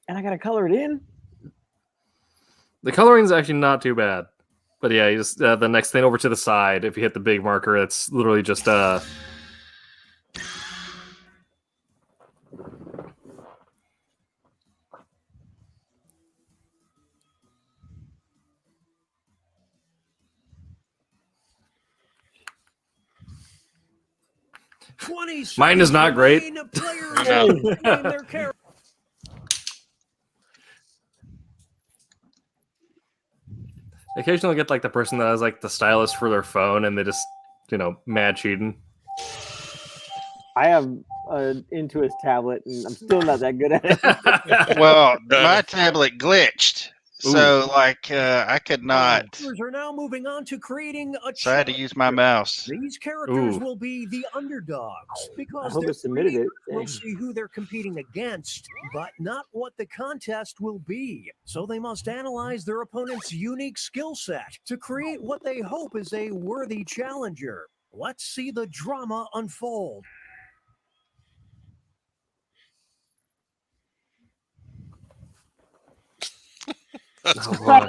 C: And I gotta color it in.
A: The coloring's actually not too bad. But yeah, you just the next thing over to the side, if you hit the big marker, it's literally just Mine is not great. Occasionally get like the person that has like the stylus for their phone and they just, mad cheating.
C: I have an Intuos tablet and I'm still not that good at it.
B: Well, my tablet glitched. So, I could not.
F: Are now moving on to creating a
B: So I had to use my mouse.
F: These characters will be the underdogs because we'll see who they're competing against, but not what the contest will be. So they must analyze their opponent's unique skill set to create what they hope is a worthy challenger. Let's see the drama unfold.
A: Oh,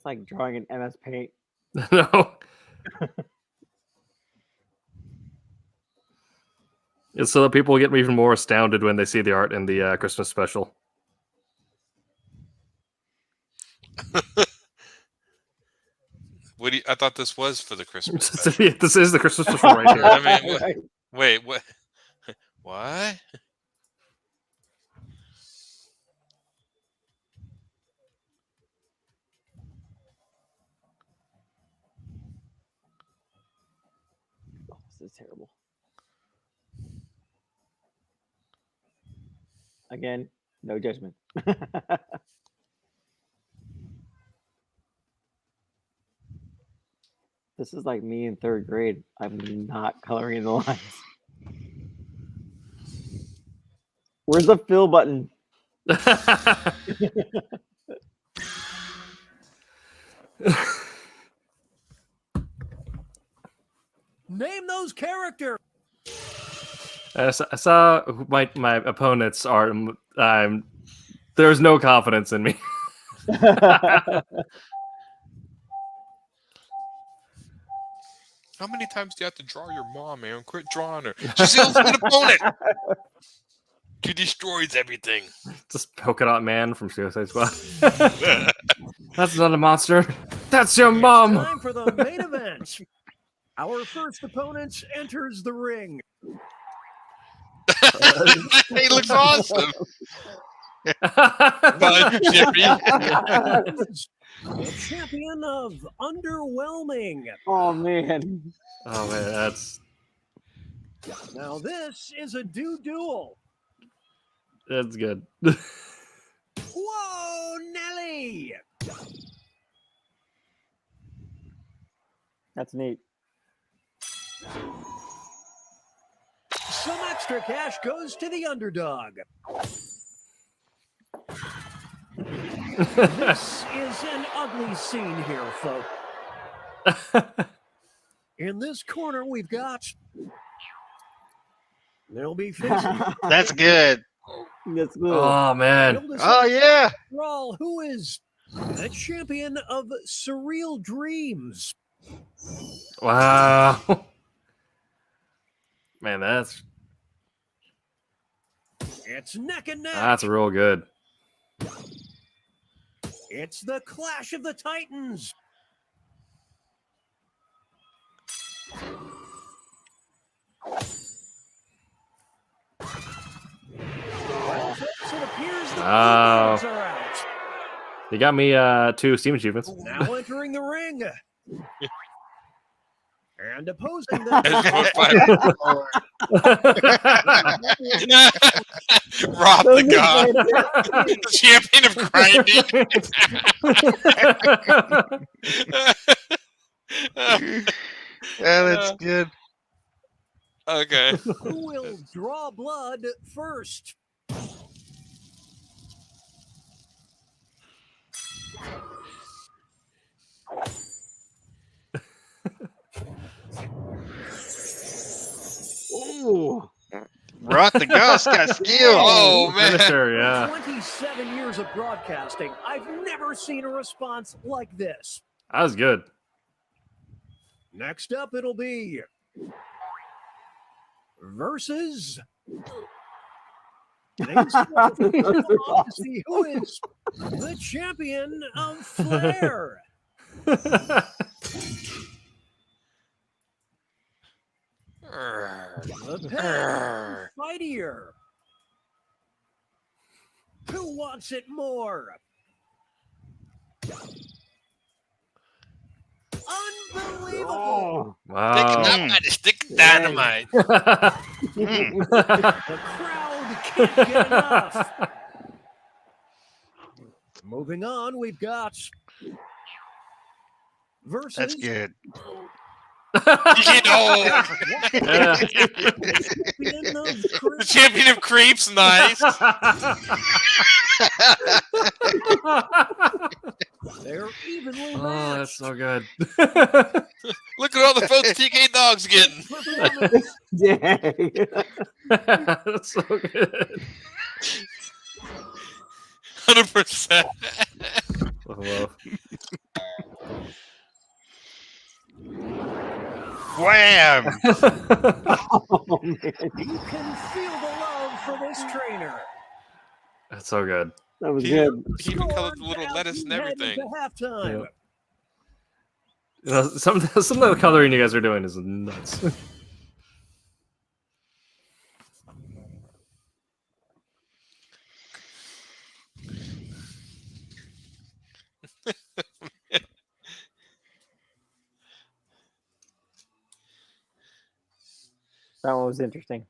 C: It's like drawing in MS Paint.
A: No. It's so that people get even more astounded when they see the art in the Christmas special.
D: I thought this was for the Christmas special.
A: This is the Christmas special right here.
D: I mean, wait, what? What?
C: Oh, this is terrible. Again, no judgment. This is like me in 3rd grade. I'm not coloring the lines. Where's the fill button?
F: Name those characters.
A: I saw who my opponents are. There's no confidence in me.
D: How many times do you have to draw your mom, man? Quit drawing her. She's the ultimate opponent. She destroys everything.
A: Just Polka Dot Man from Suicide Squad. That's not a monster. That's your mom.
F: Time for the main event. Our first opponent enters the ring.
D: He looks awesome. But Jimmy.
F: The champion of underwhelming.
C: Oh man.
A: Oh man, that's
F: Now this is a duel.
A: good.
F: Whoa, Nelly!
C: That's neat.
F: Some extra cash goes to the underdog. This is an ugly scene here, folks. In this corner, we've got. They'll be facing.
B: That's good.
C: That's good.
A: Oh man.
B: Oh yeah.
F: Brawl, who is the champion of surreal dreams?
A: Wow. Man, that's
F: It's neck and neck.
A: That's real good.
F: It's the Clash of the Titans. Well, folks, it appears the
A: Wow.
F: Blue Birds are out.
A: You got me 2 Steam achievements.
F: Now entering the ring. And opposing them.
D: Rob the God. The champion of grinding.
B: Yeah, that's good.
D: Okay.
F: Who will draw blood first?
C: Ooh.
B: Rot the Ghost got skill.
D: Oh man.
A: Finisher, yeah.
F: 27 years of broadcasting. I've never seen a response like this.
A: That was good.
F: Next up, it'll be versus. Names to see who is the champion of Flair. The path is fightier. Who wants it more? Unbelievable!
A: Wow.
D: Stick dynamite.
F: The crowd can't get enough. Moving on, we've got versus.
B: That's good.
D: The champion of creeps, nice.
F: They're evenly
A: Oh,
F: matched.
A: that's so good.
D: Look at all the votes TK Dog's getting.
C: Dang.
A: That's so good.
D: 100%.
A: Whoa.
B: Wham!
C: Oh, man.
F: You can feel the love for this trainer.
A: That's so good.
C: That was
D: He
C: good.
D: even colored the little lettuce and everything.
F: Into halftime.
A: Yeah. You know, some of the coloring you guys are doing is nuts.
C: That one was interesting.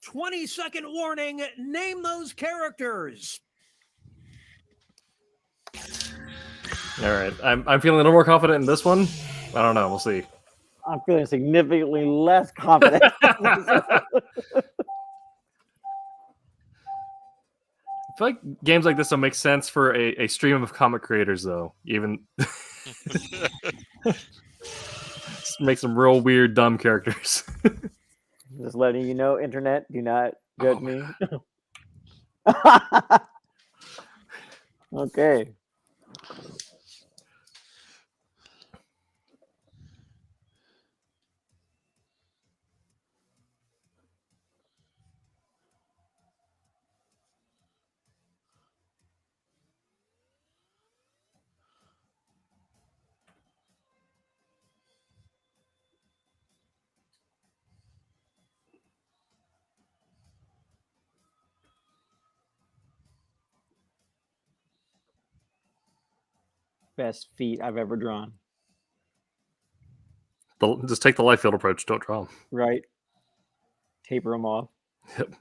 F: 20-second warning. Name those characters.
A: All right. I'm feeling a little more confident in this one. I don't know. We'll see.
C: I'm feeling significantly less confident.
A: I feel like games like this will make sense for a stream of comic creators, though. Even make some real weird, dumb characters.
C: Just letting you know, internet, do not judge me. Okay. Best feat I've ever drawn.
A: Just take the life field approach. Don't draw them.
C: Right. Taper them off.
A: Yep.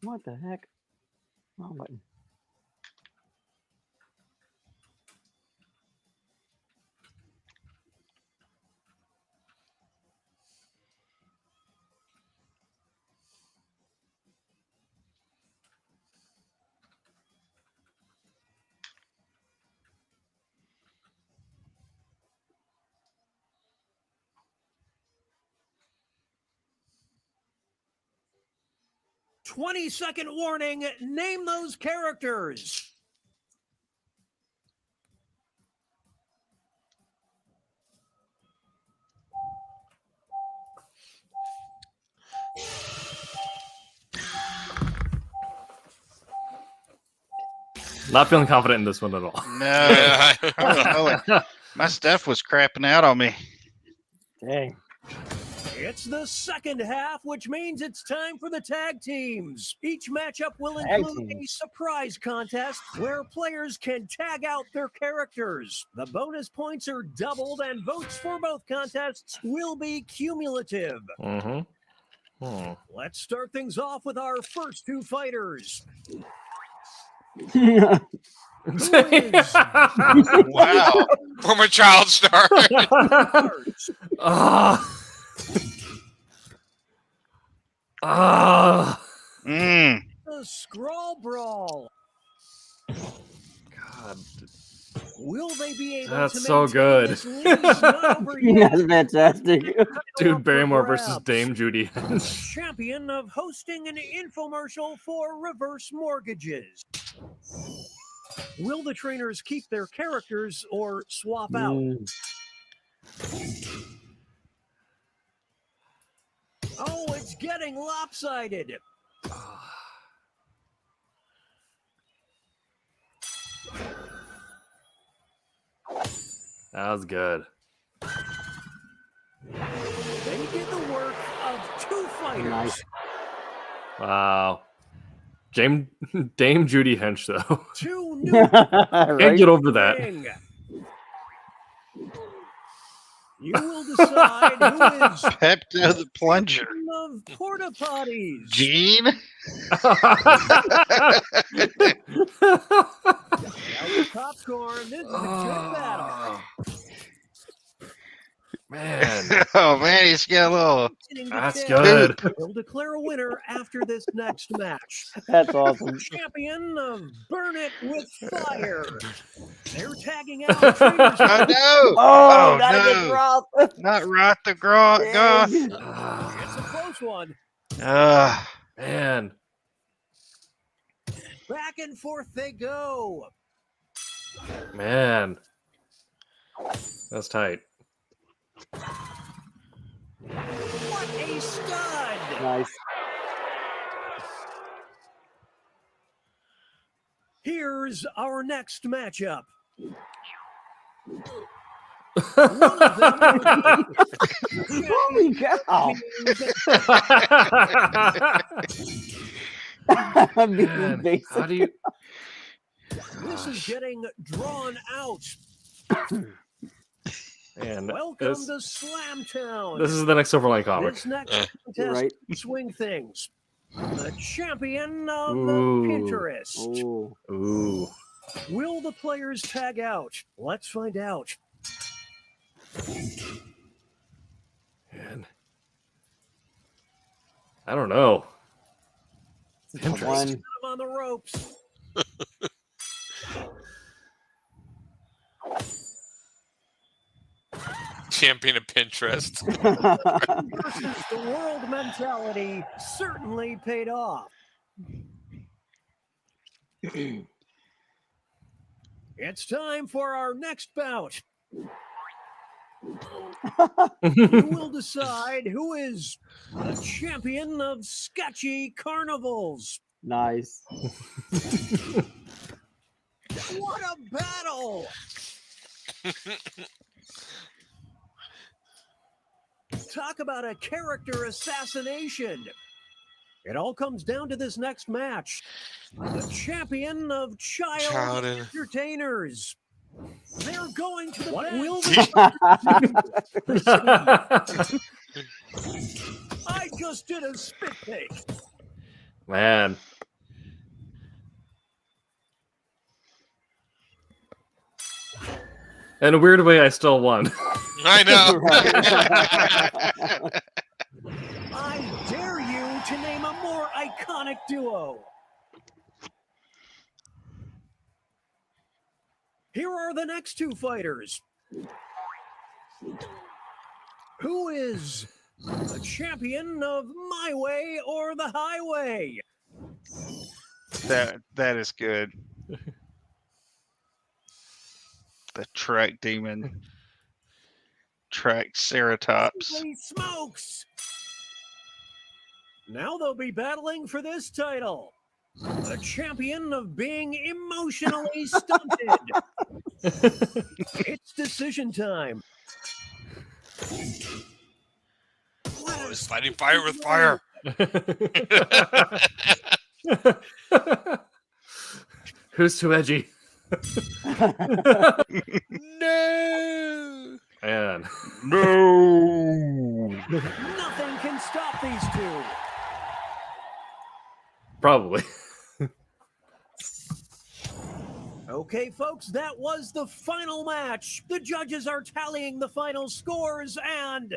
C: What the heck? Wrong button.
F: Second warning. Name those characters.
A: Not feeling confident in this one at all.
B: No, I don't know. My stuff was crapping out on me.
C: Dang.
F: It's the second half, which means it's time for the tag teams. Each matchup will
C: Tag
F: include a
C: teams.
F: surprise contest where players can tag out their characters. The bonus points are doubled, and votes for both contests will be cumulative. Let's start things off with our first two fighters.
B: Wow.
D: Former child star.
F: The Scrawl Brawl.
A: God,
F: Will they be able
A: That's
F: to
A: so
F: maintain
A: good.
F: this lead? It's not over yet.
C: That's fantastic.
A: dude, Barrymore versus
F: Grabs.
A: Dame Judy.
F: Champion of hosting an infomercial for reverse mortgages. Will the trainers keep their characters or swap out? Oh, it's getting lopsided.
A: That was good.
F: They did the work of two fighters.
C: Nice.
A: Wow. Dame Judy Hench, though.
F: Two new
A: Can't
C: Right?
A: get over that.
F: ring. You will decide who is
B: Pepto the Plunger.
F: king of porta potties.
B: Gene?
F: Now with popcorn, this is a good battle.
A: Man,
B: Oh, man, he's got a little.
A: that's
F: Poop.
A: good.
F: We'll declare a winner after this next match.
C: That's awesome.
F: Champion of Burn It with Fire. They're tagging out trainers.
B: Oh, no.
C: Oh,
B: Oh,
C: not
B: no.
C: against Roth.
B: Not Rot the Goth.
F: It's a close one.
A: Man,
F: Back and forth they go.
A: man, that's tight.
F: What a stud!
C: Nice.
F: Here's our next matchup. One of them
C: Holy cow! I'm being
A: Man,
C: basic.
A: how do you?
F: This is getting drawn out.
A: Man,
F: Welcome to Slamtown.
A: this is the next Silverline comic.
F: This next contest,
C: Right.
F: swing things. The champion of
A: Ooh.
F: Pinterest.
A: Ooh.
F: Will the players tag out? Let's find out.
A: Man. I don't know. Pinterest.
C: One.
F: I'm on the ropes.
D: Champion of Pinterest.
F: Versus the world mentality certainly paid off. It's time for our next bout. You will decide who is the champion of sketchy carnivals.
C: Nice.
F: What a battle! Talk about a character assassination. It all comes down to this next match. The champion of child entertainers. They're going to the what will I just did a spit take.
A: Man. In a weird way, I still won.
D: I know.
F: I dare you to name a more iconic duo. Here are the next two fighters. Who is the champion of my way or the highway?
B: That is good. The track demon. Triceratops.
F: Holy smokes! Now they'll be battling for this title. The champion of being emotionally stunted. It's decision time.
D: Oh, it's lighting fire with fire.
A: Who's too edgy?
D: No.
A: Man.
B: No.
F: Nothing can stop these two.
A: Probably.
F: Okay, folks, that was the final match. The judges are tallying the final scores, and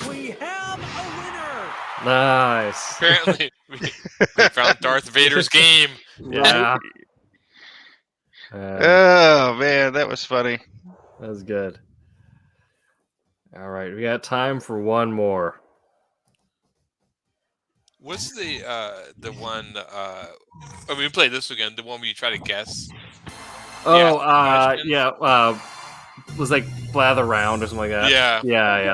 F: we have a winner.
A: Nice.
D: Apparently, we found Darth Vader's game.
A: Yeah.
B: Oh man, that was funny.
A: That was good. All right, we got time for one more.
D: What's the one? We played this again. The one where you try to guess.
A: Was like Blather Round or something like that.
D: Yeah.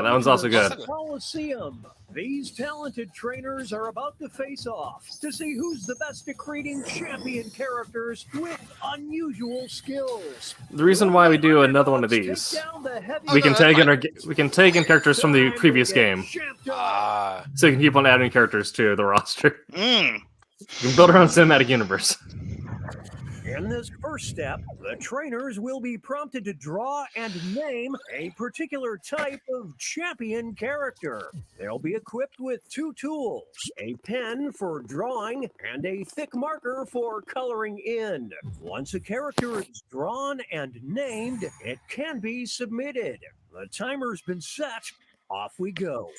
A: That one's also good.
F: Coliseum. These talented trainers are about to face off to see who's the best at creating champion characters with unusual skills.
A: The reason why we do another one of these, we can take in characters from the previous game, so you can keep on adding characters to the roster. You can build our own cinematic universe.
F: In this first step, the trainers will be prompted to draw and name a particular type of champion character. They'll be equipped with two tools, a pen for drawing and a thick marker for coloring in. Once a character is drawn and named, it can be submitted. The timer's been set. Off we go.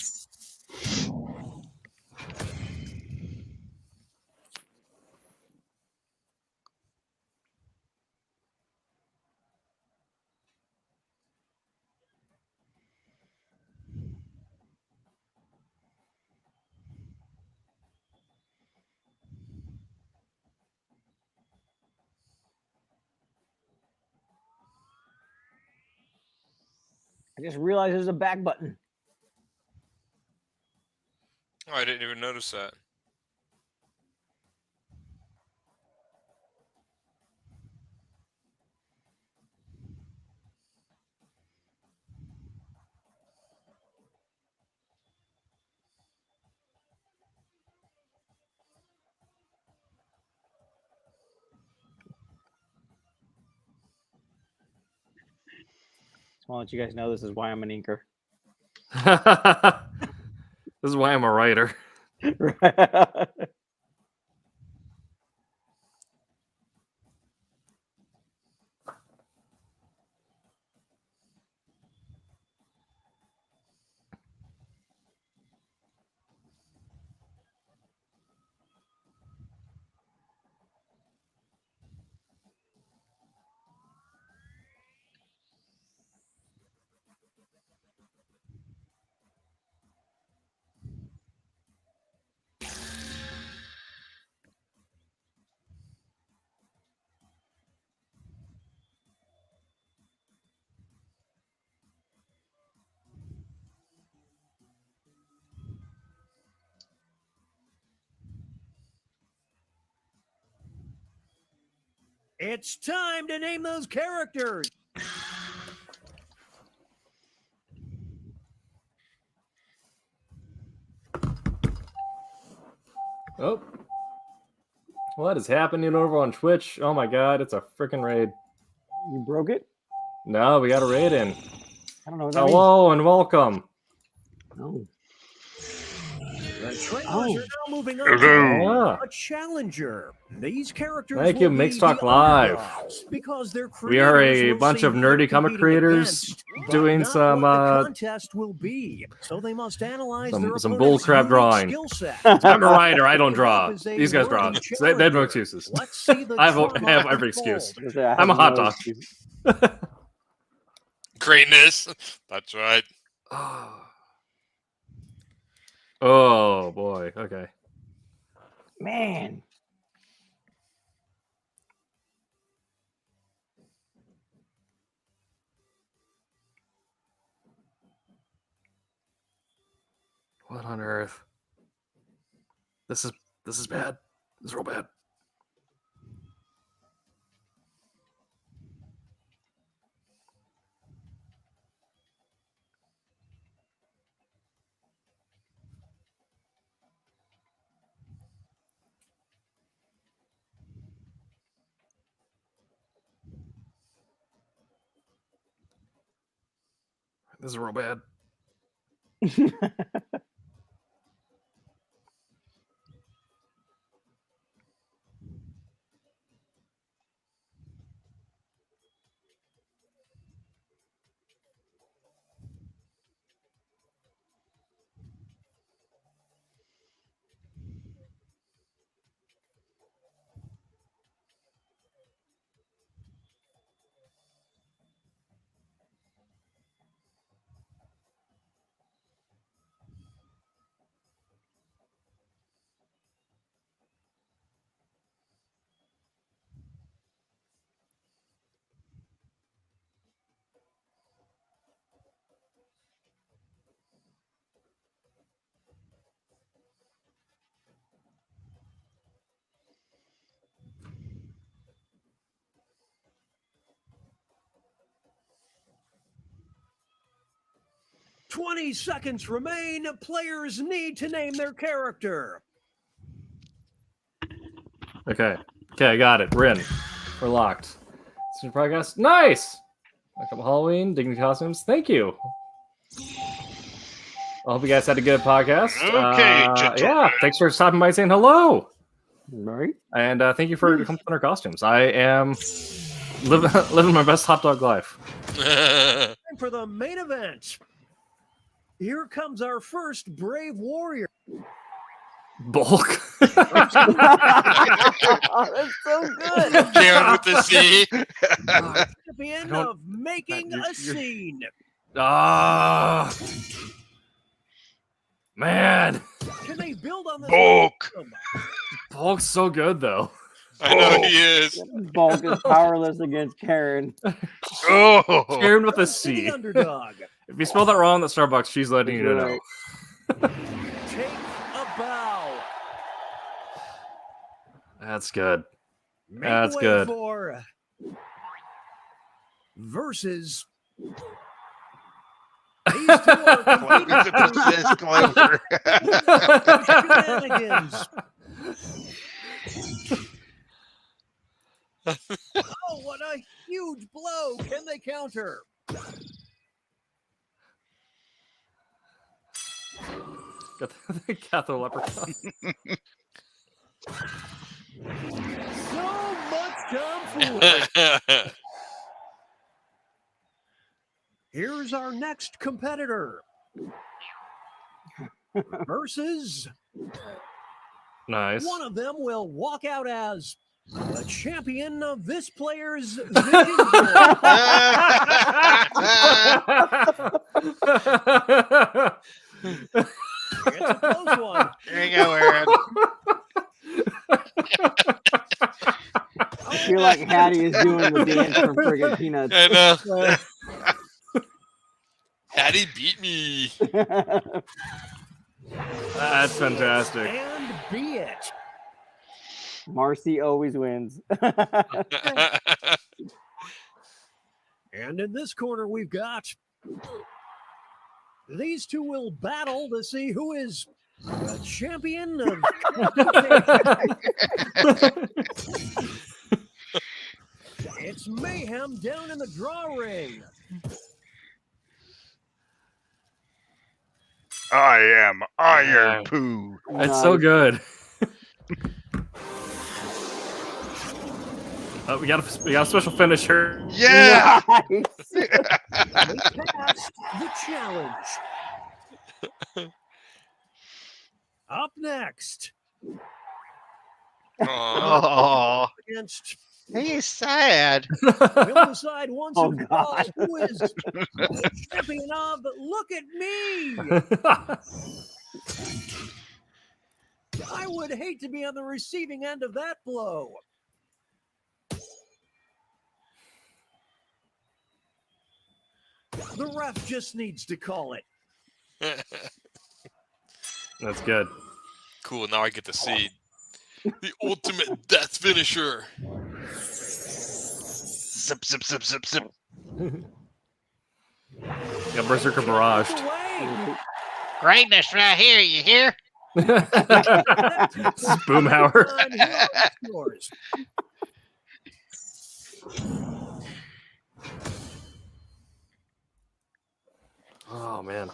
C: I just realized there's a back button.
D: Oh, I didn't even notice that.
C: Just want to let you guys know this is why I'm an inker.
A: This is why I'm a writer.
F: It's time to name those characters.
A: Oh. What is happening over on Twitch? Oh my god, it's a freaking raid.
C: You broke it?
A: No, we got a raid in.
C: I don't know what that
A: Hello and welcome.
C: means.
F: The trainers are now moving on
A: Yeah.
F: to a challenger. These characters
A: Thank you,
F: will
A: Mix
F: be
A: Talk
F: the
A: Live.
F: underdogs because their
A: We are
F: creators
A: a
F: will
A: bunch
F: see
A: of
F: who
A: nerdy
F: they're
A: comic
F: competing
A: creators
F: against, but
A: doing
F: not
A: some,
F: what the contest will be. So they must analyze their
A: some
F: opponent's
A: bullcrap
F: unique
A: drawing.
F: skill set.
A: I'm a writer. I don't
F: The
A: draw.
F: is a
A: These guys draw.
F: worthy
A: They have no
F: challenger.
A: excuses.
F: Let's see the
A: I have
F: drama
A: every
F: unfold.
A: excuse. I'm a hot dog.
D: Greatness. That's right.
A: Oh boy. Okay.
C: Man.
A: What on earth? This is bad. This is real bad. This is real bad.
F: "20 seconds remain. Players need to name their character."
A: Okay. Okay, I got it. We're in. We're locked. Super progress. Nice! A couple Halloween, Dignity Costumes. Thank you. I hope you guys had a good podcast.
B: Okay,
A: yeah, thanks for stopping by saying hello.
C: Right?
A: And thank you for coming to our costumes. I am living my best hot dog life.
F: Time for the main event. Here comes our first brave warrior.
A: Bulk.
C: That's so good.
D: Karen with the C.
F: Champion of making a scene.
A: Ah, man.
F: Can they build on this?
B: Bulk.
A: Bulk's so good though.
D: I know he is.
C: Bulk is powerless against Karen.
B: Oh,
A: Karen with a
F: The
A: C.
F: underdog.
A: If you spell that wrong at Starbucks, she's letting you know.
F: Take a bow.
A: That's good.
F: Make
A: That's
F: way
A: good.
F: For versus. These two are
B: Princess Clover.
F: shenanigans. Oh, what a huge blow! Can they counter?
A: Got the leprechaun.
F: So much tomfoolery. Here's our next competitor versus
A: Nice.
F: one of them will walk out as the champion of this player's vision board. It's a close one.
B: There you go, Aaron.
C: I feel like Hattie is doing the dance from friggin' Peanuts.
D: I know. Hattie beat me.
A: That's fantastic.
F: And be it.
C: Marcy always wins.
F: And in this corner, we've got these two will battle to see who is the champion of It's mayhem down in the draw ring.
B: I am Iron Poo.
A: It's so good. Oh, we got a special finisher.
B: Yeah.
C: Nice.
F: They passed the challenge. Up next,
B: Oh,
F: against
B: he's sad.
F: we'll decide once
C: Oh,
F: and for all
C: God.
F: who is the champion of. But look at me. I would hate to be on the receiving end of that blow. The ref just needs to call it.
A: That's good.
D: Cool. Now I get to see the ultimate death finisher.
B: Zip, zip, zip, zip, zip.
A: Got Berserker barraged.
F: Away.
B: Greatness right here, you hear?
A: Boomhauer.
F: Time, here are the scores.
A: Oh man.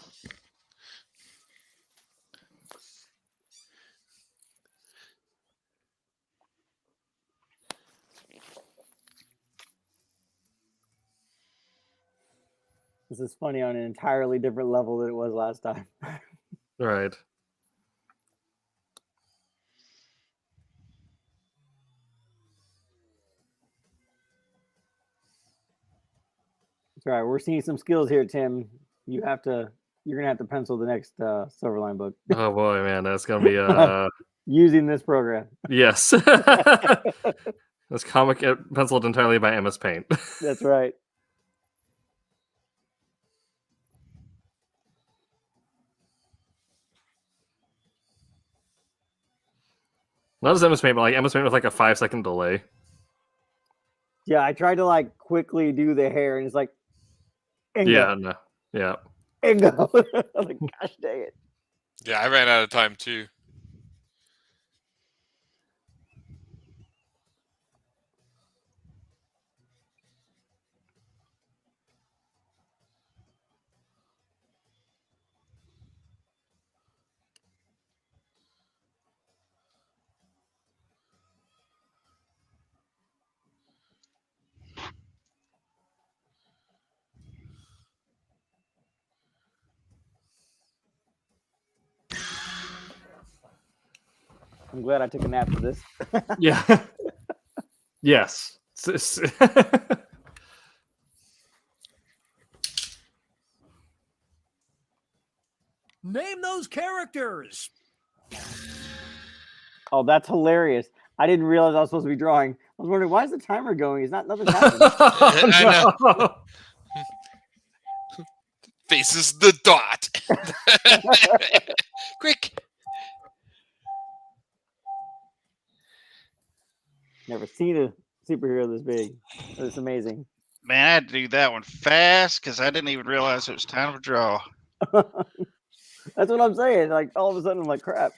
C: This is funny on an entirely different level than it was last time.
A: Right.
C: That's right. We're seeing some skills here, Tim. You're gonna have to pencil the next Silverline book
A: Oh boy, man, that's gonna be
C: using this program.
A: yes. This comic penciled entirely by MS Paint.
C: That's right.
A: Not as MS Paint, but like MS Paint with like a 5-second delay.
C: Yeah, I tried to like quickly do the hair, and it's like, Ingo,
A: Yeah, no. Yeah.
C: Ingo. I'm like, gosh dang it.
D: Yeah, I ran out of time too.
C: I'm glad I took a nap for this.
A: Yeah. Yes.
F: Name those characters.
C: Oh, that's hilarious. I didn't realize I was supposed to be drawing. I was wondering, why is the timer going? Nothing's happening.
D: I know. Faces the dot. Quick.
C: Never seen a superhero this big. It's amazing.
B: Man, I had to do that one fast because I didn't even realize it was time to draw.
C: That's what I'm saying. Like all of a sudden, I'm like, crap.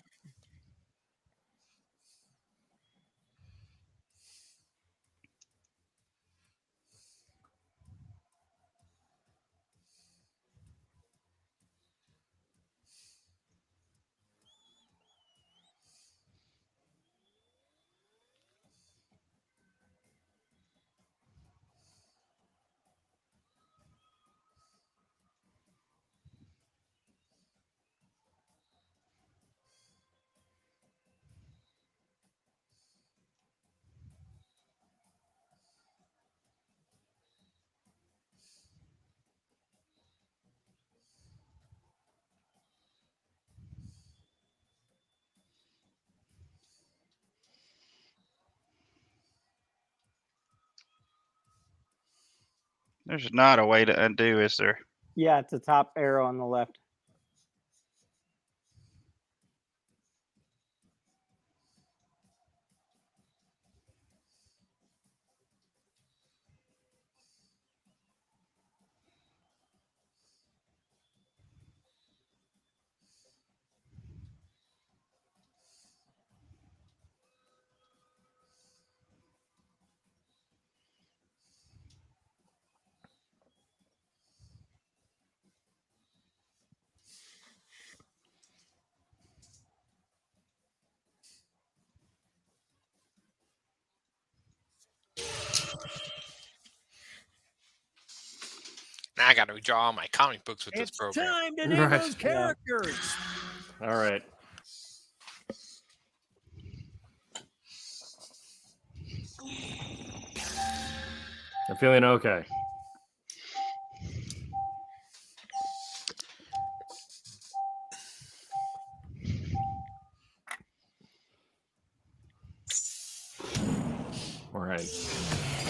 B: There's not a way to undo, is there?
C: Yeah, it's the top arrow on the left.
D: Now I got to redraw all my comic books with this
F: It's
D: program.
F: time to name
A: Right,
F: those
C: yeah.
F: characters.
A: All right. I'm feeling okay. All right.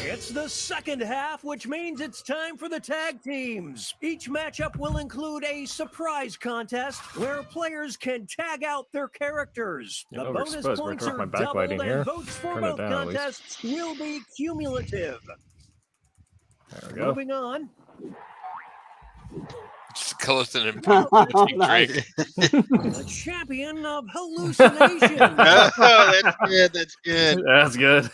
F: It's the second half, which means it's time for the tag teams. Each matchup will include a surprise contest where players can tag out their characters.
A: Yeah,
F: The bonus
A: overexposed.
F: points
A: Turn off my
F: are doubled
A: backlighting
F: and
A: here.
F: votes for
A: Turn it
F: both
A: down, at least.
F: contests will be cumulative.
A: There we go.
F: Moving on.
D: Just Skeleton and
C: Nice.
D: drink.
F: The champion of hallucination.
B: Oh, that's good. That's good.
A: That's good.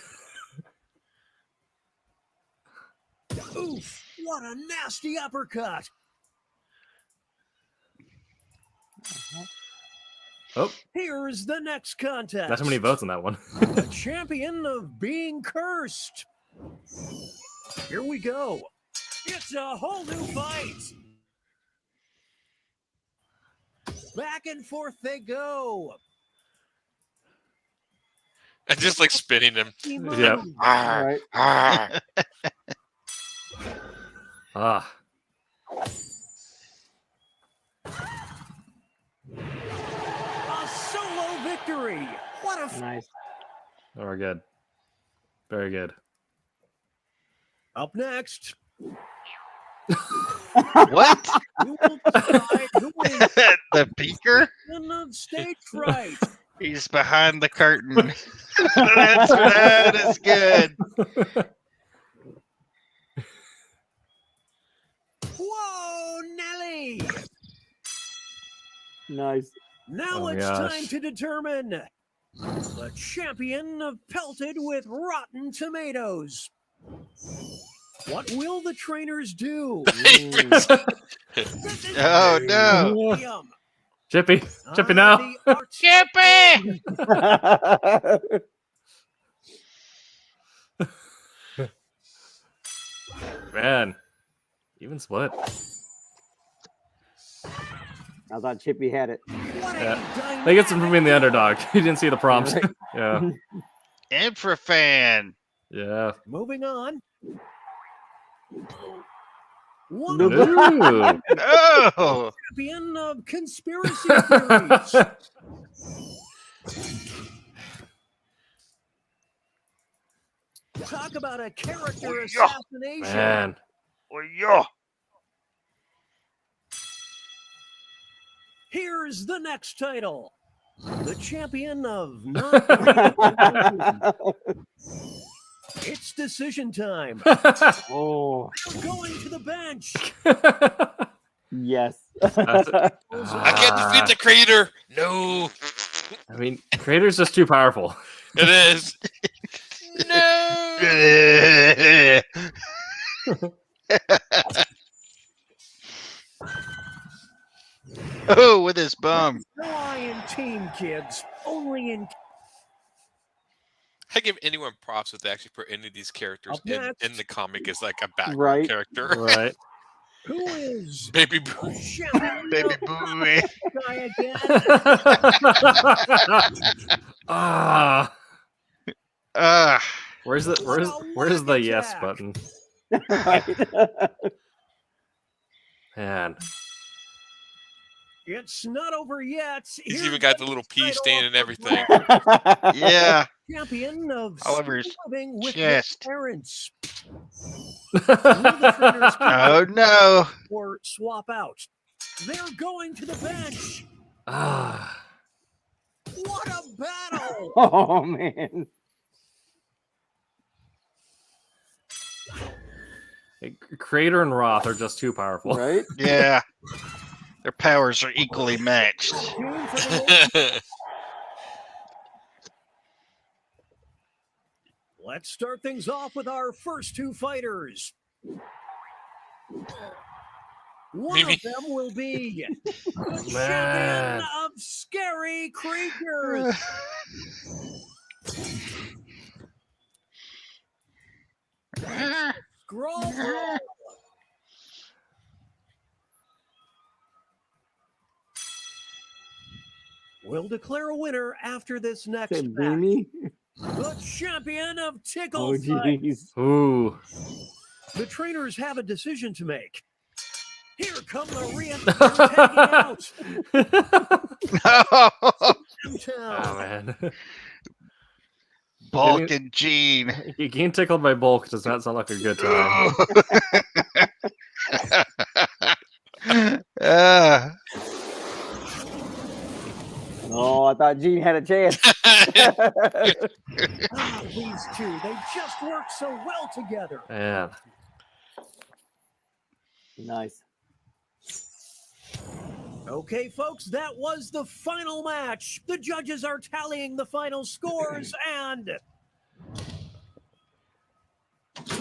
F: Oof, what a nasty uppercut.
A: Oh,
F: Here's the next contest.
A: not too many votes on that one.
F: The champion of being cursed. Here we go. It's a whole new fight. Back and forth they go.
D: And just like spinning him.
A: Yep.
C: Right.
A: Ah.
F: A solo victory. What a
C: Nice.
A: Very good. Very good.
F: Up next,
B: What?
F: we will decide who wins
B: The peeker?
F: in the stage fright.
B: He's behind the curtain. That is good.
F: Whoa, Nelly!
C: Nice.
F: Now
A: Oh,
F: it's
A: gosh.
F: time to determine the champion of pelted with rotten tomatoes. What will the trainers do? This is
B: Oh, no.
F: Yum.
A: Chippy. Chippy now.
F: The arch-
B: Chippy!
A: Man. Even split.
C: I thought Chippy had it.
F: What a
A: Yeah. They get some from being the underdog. You didn't see the prompts.
C: Right.
A: Yeah.
B: Infrafan.
A: Yeah.
F: Moving on. One
C: No.
F: of the
A: Ooh.
B: Oh,
F: champion of conspiracy theories. Talk about a character assassination.
A: Man.
B: well, yeah.
F: Here's the next title. The champion of It's decision time.
C: Oh,
F: We're going to the bench.
C: yes.
D: I can't defeat the creator. No,
A: I mean, Creator's just too powerful.
D: it is. No.
B: Oh, with his bum.
F: No I in team, kids. Only in.
D: I give anyone props if they actually put any of these characters
F: Up next.
D: in the comic as like a background
C: Right.
D: character.
A: Right.
F: Who is
D: Baby Boo.
F: champion
B: Baby
F: of
B: boo.
F: guy again?
A: Ah. Where's the yes
F: attack.
A: button?
C: Right.
A: Man.
F: It's not over yet.
D: He's
F: Here's
D: even got the little pea stain and everything.
B: Yeah.
F: champion of
B: All over his
F: living with
B: chest.
F: their parents. Will the trainers
B: Oh no!
F: or swap out? They're going to the bench.
A: Ah.
F: What a battle!
C: Oh man.
A: Crater and Roth are just too powerful.
C: Right?
B: Yeah, their powers are equally matched.
F: Let's start things off with our first two fighters. One of them will be the champion of scary creatures. Scroll. We'll declare a winner after this next
C: Say
F: match.
C: Beanie?
F: The champion of Tickle
C: Oh
F: Fight.
C: jeez.
A: Ooh.
F: The trainers have a decision to make. Here come the tagging out.
A: Oh man.
B: Bulk and Gene.
A: Getting tickled by Bulk does not sound like a good time.
C: Oh, I thought Gene had a chance.
F: These two, they just work so well together.
A: Man.
C: Nice.
F: Okay, folks, that was the final match. The judges are tallying the final scores, and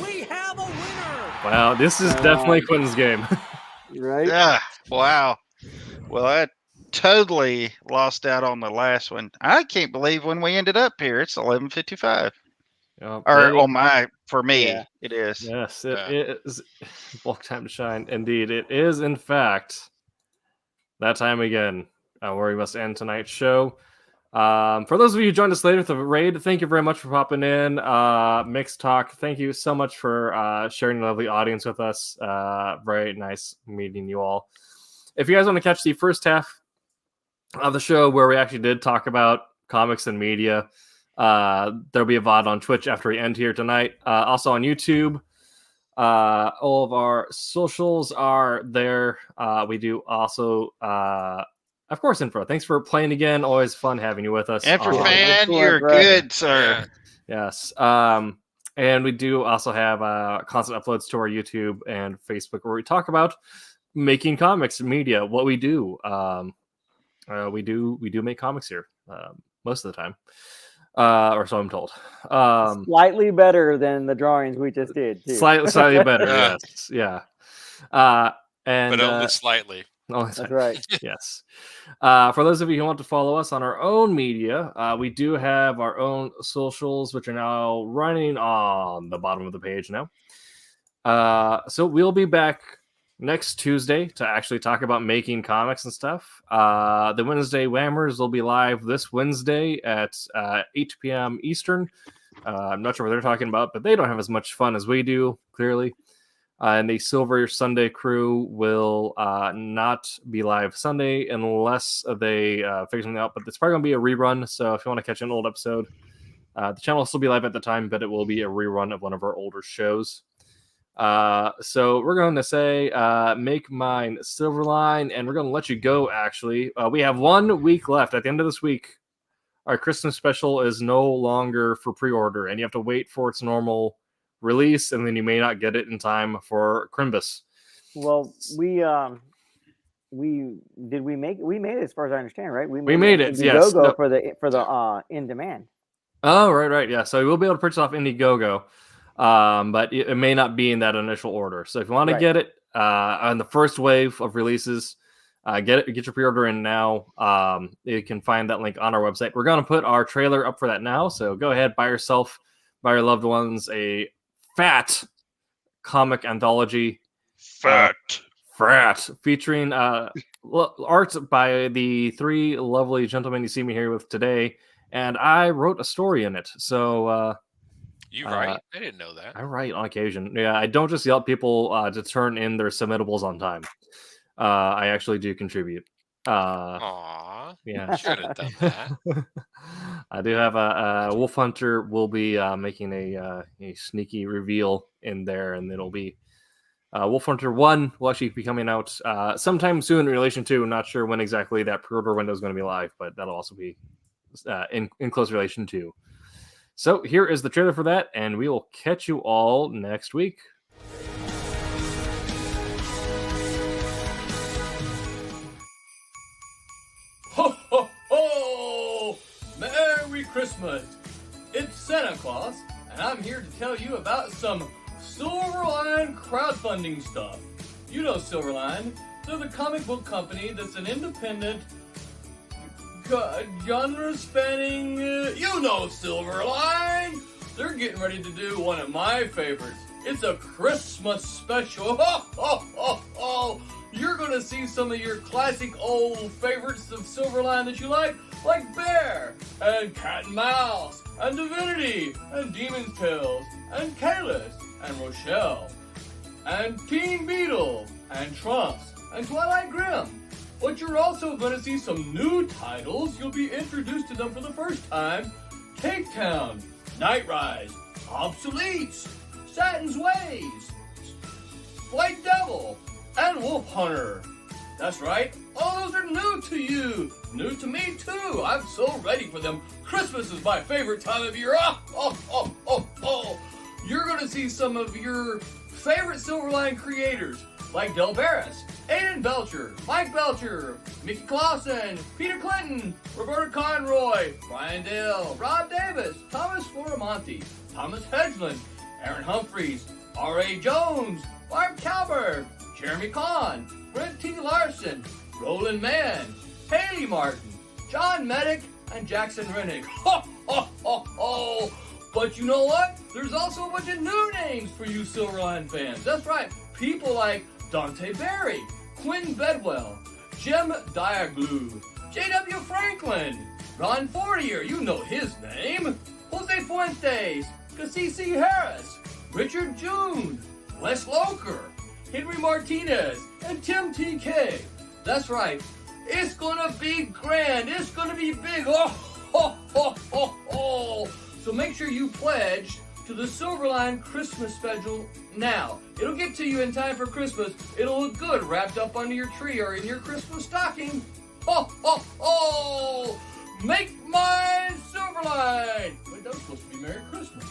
F: we have a winner.
A: Wow, this is definitely Quentin's game.
C: Right?
B: Yeah. Wow. Well, I totally lost out on the last one. I can't believe when we ended up here. It's 11:55. Or on for me,
C: Yeah.
B: it is.
A: Yes, it is. Bulk time to shine. Indeed, it is. In fact, that time again where we must end tonight's show. For those of you who joined us later with the raid, thank you very much for popping in. Mixed Talk, thank you so much for sharing the lovely audience with us. Very nice meeting you all. If you guys want to catch the first half of the show where we actually did talk about comics and media, there'll be a VOD on Twitch after we end here tonight. Also on YouTube. All of our socials are there. We do also, of course, Info. Thanks for playing again. Always fun having you with us.
B: Fan, you're good, sir.
A: Yes. And we do also have constant uploads to our YouTube and Facebook where we talk about making comics media, what we do. We do make comics here most of the time. Or so I'm told.
C: Slightly better than the drawings we just did. Too.
A: Slightly better, yes. Yeah. And
D: but only slightly.
C: That's right.
A: Yes. For those of you who want to follow us on our own media, we do have our own socials, which are now running on the bottom of the page now. So we'll be back next Tuesday to actually talk about making comics and stuff. The Wednesday Whammers will be live this Wednesday at 8 p.m. Eastern. I'm not sure what they're talking about, but they don't have as much fun as we do, clearly. And the Silver Sunday crew will not be live Sunday unless they figure something out, but it's probably going to be a rerun. So if you want to catch an old episode, the channel will still be live at the time, but it will be a rerun of one of our older shows. So we're going to say make mine Silverline, and we're going to let you go, actually. We have 1 week left. At the end of this week, our Christmas special is no longer for pre-order, and you have to wait for its normal release, and then you may not get it in time for Crimbus.
C: Well, we made it as far as I understand, right?
A: We made it, yes.
C: Indiegogo for the in demand.
A: Oh, right, yeah. So we'll be able to purchase off Indiegogo. But it may not be in that initial order. So if you want to get it on the first wave of releases, get your pre-order in now. You can find that link on our website. We're going to put our trailer up for that now. So go ahead, buy yourself, buy your loved ones a fat comic anthology.
B: Fat.
A: Featuring art by the 3 lovely gentlemen you see me here with today. And I wrote a story in it. So...
D: You write? I didn't know that.
A: I write on occasion. Yeah, I don't just yell at people to turn in their submittables on time. I actually do contribute.
D: Aw.
A: Yeah.
D: Should have done that.
A: I do have a Wolf Hunter will be making a sneaky reveal in there, and it'll be Wolf Hunter 1 will actually be coming out sometime soon in relation to. Not sure when exactly that pre-order window is going to be live, but that'll also be in close relation to. So here is the trailer for that, and we will catch you all next week.
G: Ho, ho, ho! Merry Christmas! It's Santa Claus, and I'm here to tell you about some Silverline crowdfunding stuff. You know Silverline. They're the comic book company that's an independent, genre-spanning... you know Silverline! They're getting ready to do one of my favorites. It's a Christmas special. Ho, ho, ho, ho! You're going to see some of your classic old favorites of Silverline that you like Bear, and Cat and Mouse, and Divinity, and Demon's Tales, and Kalis, and Rochelle, and Teen Beetle, and Trunks, and Twilight Grim. But you're also going to see some new titles. You'll be introduced to them for the first time. Cake Town, Night Rise, Obsoletes, Satin's Ways, White Devil, and Wolf Hunter. That's right, all those are new to you. New to me too. I'm so ready for them. Christmas is my favorite time of year. Oh. You're going to see some of your favorite Silverline creators like Del Barris, Aiden Belcher, Mike Belcher, Mickey Clausen, Peter Clinton, Roberta Conroy, Brian Dale, Rob Davis, Thomas Floramonte, Thomas Hedgeland, Aaron Humphreys, R.A. Jones, Barb Kalberg, Jeremy Kahn, Brent T. Larson, Roland Mann, Haley Martin, John Medic, and Jackson Rennick. Ho, ho, ho, ho! But you know what? There's also a bunch of new names for you Silverline fans. That's right. People like Dante Berry, Quinn Bedwell, Jim Diaglue, J.W. Franklin, Ron Fortier, you know his name, Jose Fuentes, Cassisi Harris, Richard June, Les Loker, Henry Martinez, and Tim TK. That's right. It's gonna be grand. It's gonna be big. Oh, ho, ho, ho, ho. So make sure you pledge to the Silverline Christmas special now. It'll get to you in time for Christmas. It'll look good wrapped up under your tree or in your Christmas stocking. Ho, ho, ho. Make mine Silverline. Wait, that was supposed to be Merry Christmas.